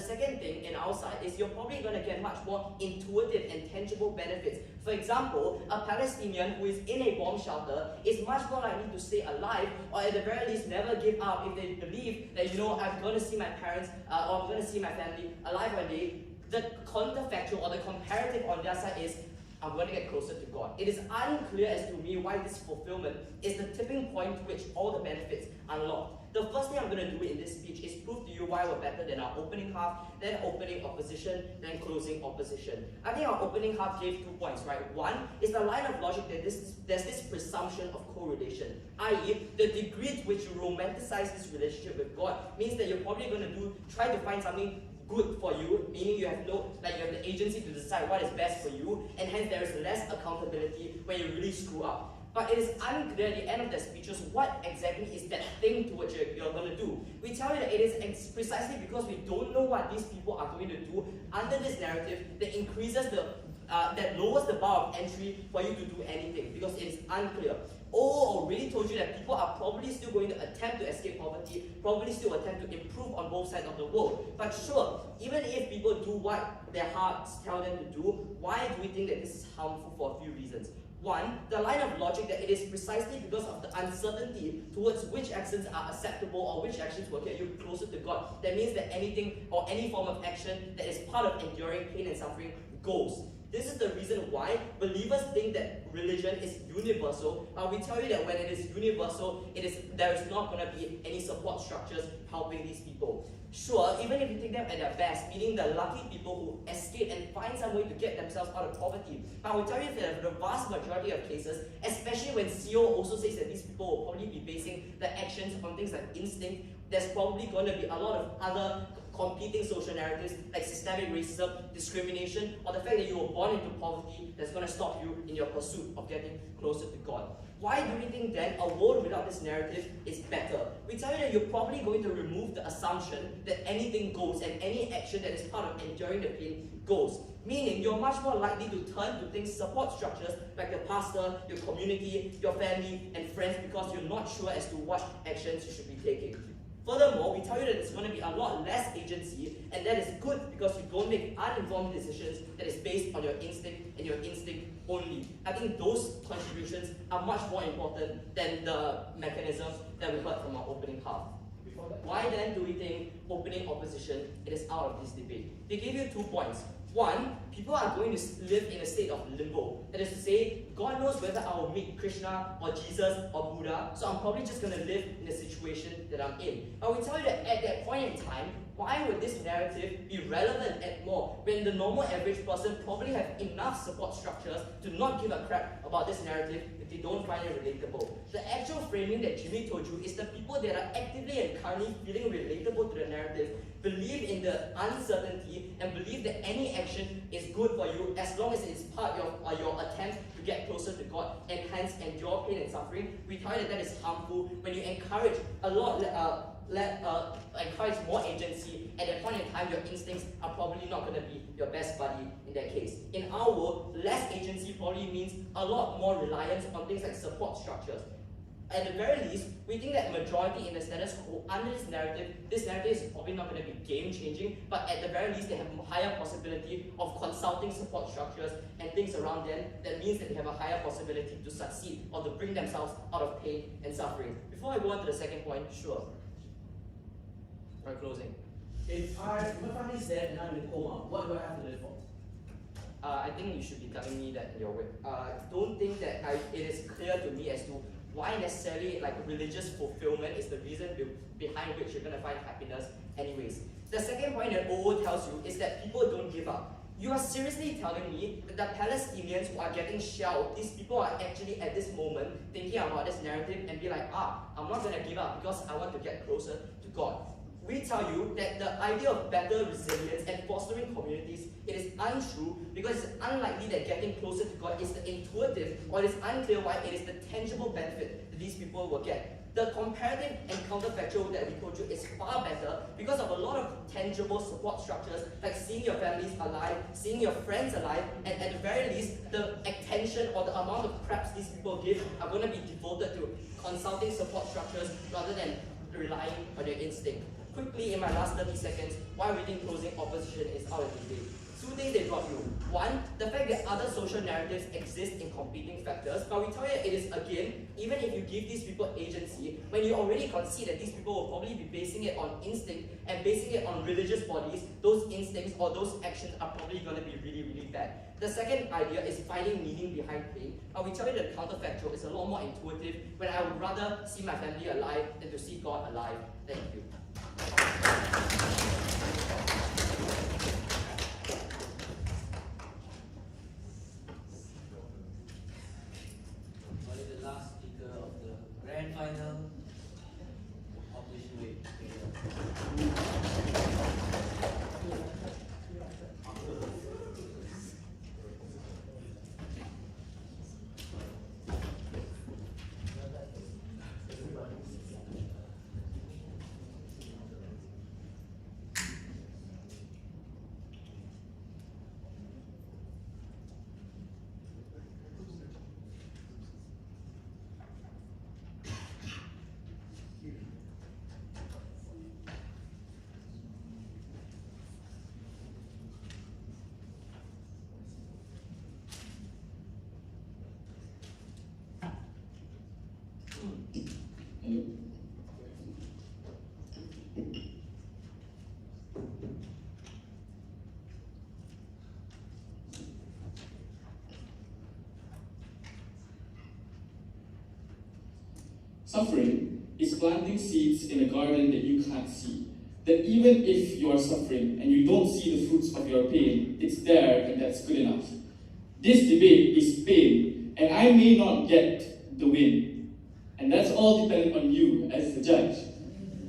S9: second thing in our side is you're probably going to get much more intuitive and tangible benefits. For example, a Palestinian who is in a bomb shelter is much more likely to stay alive, or at the very least never give up if they believe that, I'm going to see my parents or I'm going to see my family alive one day. The counterfactual or the comparative on their side is, I'm going to get closer to God. It is unclear as to me why this fulfillment is the tipping point to which all the benefits unlock. The first thing I'm going to do in this speech is prove to you why we're better than our opening half, then opening opposition, then closing opposition. I think our opening half gave 2 points, right? One is the line of logic that there's this presumption of correlation, i.e., the degree to which you romanticize this relationship with God means that you're probably going to try to find something good for you, meaning you have the agency to decide what is best for you, and hence there is less accountability when you really screw up. But it is unclear at the end of the speeches what exactly is that thing to which you're going to do. We tell you that it is precisely because we don't know what these people are going to do under this narrative that increases that lowers the bar of entry for you to do anything, because it is unclear. Already told you that people are probably still going to attempt to escape poverty, probably still attempt to improve on both sides of the world. But sure, even if people do what their hearts tell them to do, why do we think that this is harmful for a few reasons? One, the line of logic that it is precisely because of the uncertainty towards which actions are acceptable or which actions will get you closer to God. That means that anything or any form of action that is part of enduring pain and suffering goes. This is the reason why believers think that religion is universal, but we tell you that when it is universal, there is not going to be any support structures helping these people. Sure, even if you take them at their best, meaning the lucky people who escape and find some way to get themselves out of poverty, but we tell you that the vast majority of cases, especially when CO also says that these people will probably be basing the actions on things like instinct, there's probably going to be a lot of other competing social narratives like systemic racism, discrimination, or the fact that you were born into poverty that's going to stop you in your pursuit of getting closer to God. Why do we think then a world without this narrative is better? We tell you that you're probably going to remove the assumption that anything goes and any action that is part of enduring the pain goes. Meaning you're much more likely to turn to things, support structures like your pastor, your community, your family, and friends because you're not sure as to what actions you should be taking. Furthermore, we tell you that it's going to be a lot less agency, and that is good because you don't make uninformed decisions that is based on your instinct, and your instinct only. I think those contributions are much more important than the mechanisms that we heard from our opening half. Why then do we think opening opposition it is out of this debate? They gave you 2 points. One, people are going to live in a state of limbo. That is to say, God knows whether I will meet Krishna or Jesus or Buddha, so I'm probably just going to live in the situation that I'm in. But we tell you that at that point in time, why would this narrative be relevant at more when the normal average person probably have enough support structures to not give a crap about this narrative if they don't find it relatable? The actual framing that Jimmy told you is the people that are actively and currently feeling relatable to the narrative believe in the uncertainty and believe that any action is good for you as long as it is part of your attempt to get closer to God and hence endure pain and suffering. We tell you that that is harmful when you encourage encourage more agency. At that point in time, your instincts are probably not going to be your best buddy in that case. In our world, less agency probably means a lot more reliance on things like support structures. At the very least, we think that majority in the status quo under this narrative is probably not going to be game-changing, but at the very least, they have a higher possibility of consulting support structures and things around them. That means that they have a higher possibility to succeed or to bring themselves out of pain and suffering. Before I go on to the second point, sure. Or closing.
S8: If my family is dead and I'm in coma, what do I have to live for?
S9: I think you should be telling me that in your way. Don't think that it is clear to me as to why necessarily like religious fulfillment is the reason behind which you're going to find happiness anyways. The second point that OO tells you is that people don't give up. You are seriously telling me that the Palestinians who are getting shelled, these people are actually at this moment thinking about this narrative and be like, I'm not going to give up because I want to get closer to God. We tell you that the idea of better resilience and fostering communities, it is untrue because it's unlikely that getting closer to God is the intuitive, or it is unclear why it is the tangible benefit that these people will get. The comparative and counterfactual that we told you is far better because of a lot of tangible support structures like seeing your families alive, seeing your friends alive, and at the very least, the attention or the amount of craps these people give are going to be devoted to consulting support structures rather than relying on their instinct. Quickly, in my last 30 seconds, why we think closing opposition is out of the debate. 2 things they brought you. One, the fact that other social narratives exist in competing factors, but we tell you it is again, even if you give these people agency, when you already concede that these people will probably be basing it on instinct and basing it on religious bodies, those instincts or those actions are probably going to be really, really bad. The second idea is finding meaning behind pain, but we tell you that counterfactual is a lot more intuitive when I would rather see my family alive than to see God alive. Thank you.
S6: The last speaker of the grand final opposition week.
S10: Suffering is planting seeds in a garden that you can't see. That even if you are suffering and you don't see the fruits of your pain, it's there and that's good enough. This debate is pain, and I may not get the win. And that's all dependent on you as the judge.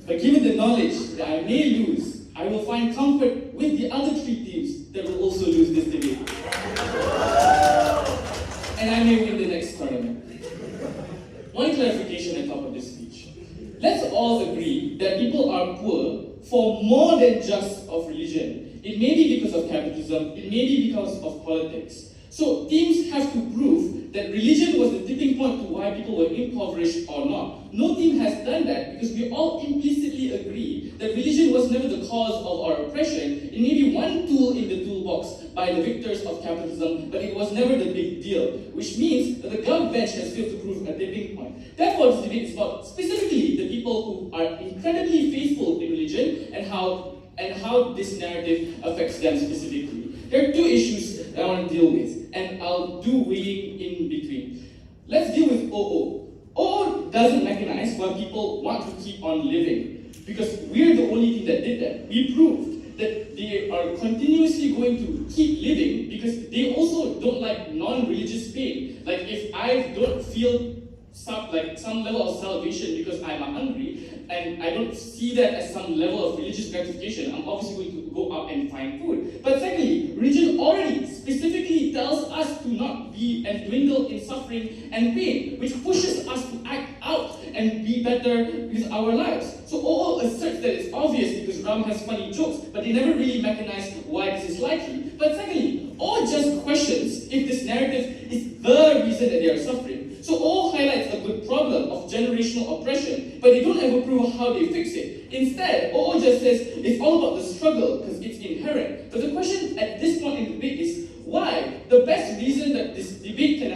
S10: But given the knowledge that I may lose, I will find comfort with the other 3 teams that will also lose this debate. And I may win the next tournament. One clarification on top of this speech. Let's all agree that people are poor for more than just of religion. It may be because of capitalism, it may be because of politics. So teams have to prove that religion was the tipping point to why people were impoverished or not. No team has done that because we all implicitly agree that religion was never the cause of our oppression. It may be one tool in the toolbox by the victors of capitalism, but it was never the big deal, which means that the gov bench has failed to prove a tipping point. Therefore, this debate is about specifically the people who are incredibly faithful in religion and how this narrative affects them specifically. There are two issues that I want to deal with, and I'll do weighing in between. Let's deal with OO. OO doesn't recognize why people want to keep on living, because we're the only thing that did that. We proved that they are continuously going to keep living because they also don't like non-religious pain. Like if I don't feel some level of salvation because I'm hungry, and I don't see that as some level of religious gratification, I'm obviously going to go out and find food. But secondly, religion already specifically tells us to not be and dwindle in suffering and pain, which pushes us to act out and be better with our lives. So OO asserts that it's obvious because Ram has funny jokes, but they never really mechanize why this is likely. But secondly, OO just questions if this narrative is the reason that they are suffering. So OO highlights a good problem of generational oppression, but they don't ever prove how they fix it. Instead, OO just says it's all about the struggle because it's inherent. But the question at this point in the debate is why? The best reason that this debate can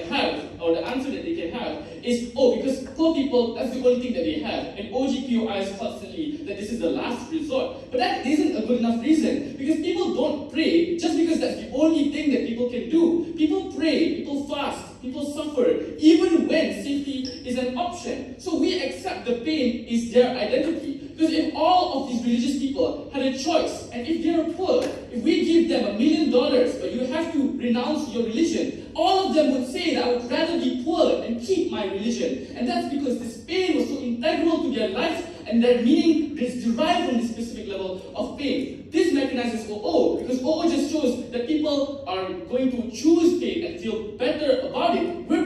S10: have, or the answer that they can have, is because poor people, that's the only thing that they have. And OGPOIs constantly that this is the last resort. But that isn't a good enough reason, because people don't pray just because that's the only thing that people can do. People pray, people fast, people suffer, even when safety is an option. So we accept the pain is their identity. Because if all of these religious people had a choice, and if they are poor, if we give them $1 million, but you have to renounce your religion, all of them would say that I would rather be poor and keep my religion. And that's because this pain was so integral to their lives, and their meaning is derived from this specific level of pain. This mechanizes OO, because OO just shows that people are going to choose pain and feel better about it. We're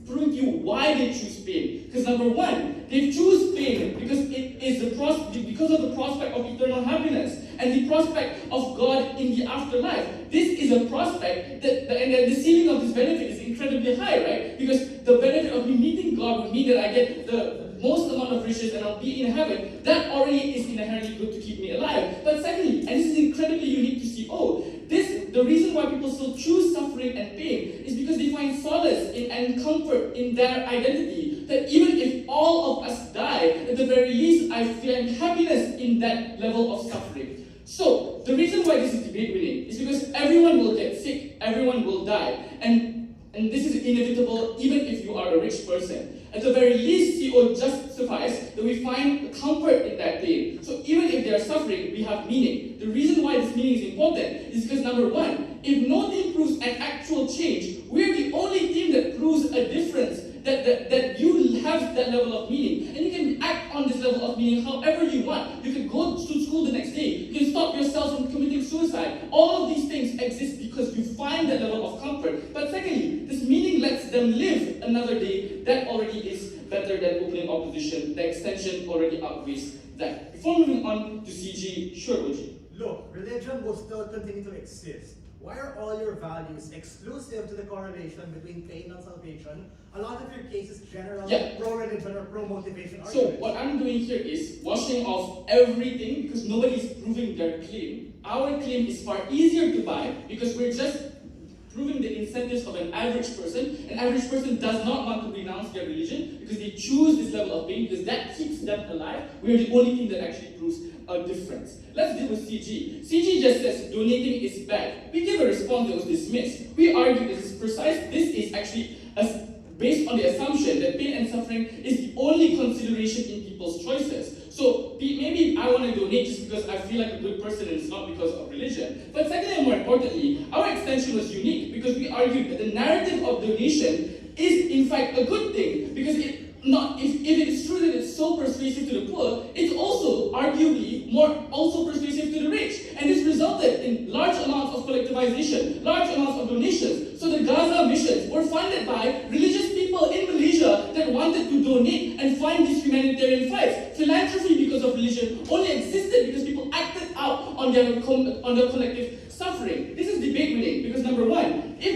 S10: proving to you why they choose pain. Because number one, they choose pain because it is because of the prospect of eternal happiness and the prospect of God in the afterlife. This is a prospect and the ceiling of this benefit is incredibly high, right? Because the benefit of me meeting God would mean that I get the most amount of riches and I'll be in heaven. That already is inherently good to keep me alive. But secondly, and this is incredibly unique to CO, the reason why people still choose suffering and pain is because they find solace and comfort in their identity. That even if all of us die, at the very least, I find happiness in that level of suffering. So, the reason why this is debate winning is because everyone will get sick, everyone will die, and this is inevitable even if you are a rich person. At the very least, CO justifies that we find comfort in that pain. So even if they are suffering, we have meaning. The reason why this meaning is important is because number one, if no team proves an actual change, we're the only team that proves a difference, that you have that level of meaning. And you can act on this level of meaning however you want. You can go to school the next day. You can stop yourself from committing suicide. All of these things exist because you find that level of comfort. But secondly, this meaning lets them live another day. That already is better than opening opposition. The extension already outweighs that. Before moving on to CG, sure, OG.
S1: Look, religion will still continue to exist. Why are all your values exclusive to the correlation between pain and salvation? A lot of your cases generally pro-religion or pro-motivation
S10: So what I'm doing here is washing off everything because nobody is proving their claim. Our claim is far easier to buy because we're just proving the incentives of an average person. An average person does not want to renounce their religion because they choose this level of pain because that keeps them alive. We're the only thing that actually proves a difference. Let's deal with CG. CG just says donating is bad. We give a response that was dismissed. We argue this is actually based on the assumption that pain and suffering is the only consideration in people's choices. So maybe I want to donate just because I feel like a good person and it's not because of religion. But secondly and more importantly, our extension was unique because we argued that the narrative of donation is in fact a good thing because if it is true that it's so persuasive to the poor, it's also arguably also persuasive to the rich. And this resulted in large amounts of collectivization, large amounts of donations. So the Gaza missions were funded by religious people in Malaysia that wanted to donate and fund these humanitarian fights. Philanthropy because of religion only existed because people acted out on their collective suffering. This is debate winning because number one, if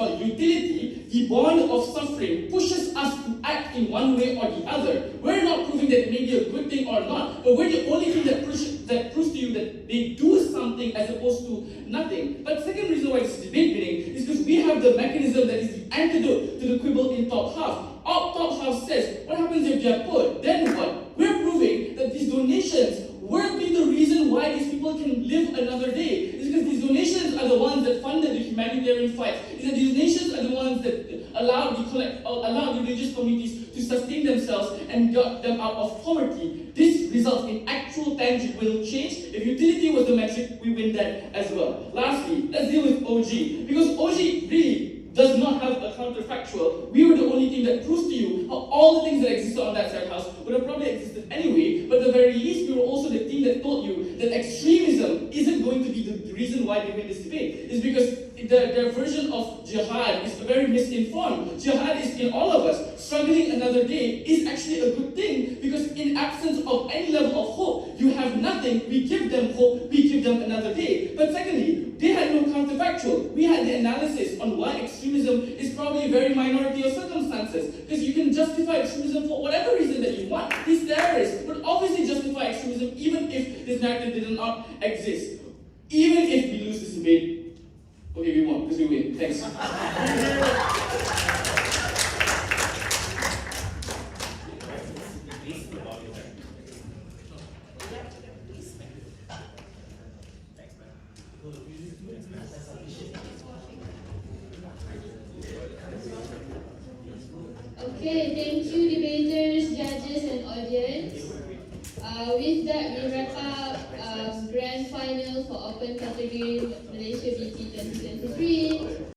S10: called utility, the bond of suffering pushes us to act in one way or the other. We're not proving that it may be a good thing or not, but we're the only thing that proves to you that they do something as opposed to nothing. But the second reason why this is debate winning is because we have the mechanism that is the antidote to the quibble in top half. Our top half says, what happens if they are poor? Then what? We're proving that these donations will be the reason why these people can live another day. It's because these donations are the ones that funded the humanitarian fight. It's that these donations are the ones that allowed the religious communities to sustain themselves and got them out of poverty. This results in actual tangible change. If utility was the metric, we win that as well. Lastly, let's deal with OG. Because OG really does not have a counterfactual. We were the only thing that proves to you how all the things that existed on that third house would have probably existed anyway, but at the very least, we were also the team that told you that extremism isn't going to be the reason why they win this debate. It's because their version of jihad is very misinformed. Jihad is in all of us. Struggling another day is actually a good thing, because in absence of any level of hope, you have nothing. We give them hope, we give them another day. But secondly, they had no counterfactual. We had the analysis on why extremism is probably a very minority of circumstances. Because you can justify extremism for whatever reason that you want. These terrorists would obviously justify extremism even if this narrative did not exist. Even if we lose this debate, okay, we won, because we win. Thanks.
S11: Okay, thank you debaters, judges and audience. With that, we wrap up grand final for open category Malaysia BP 2023.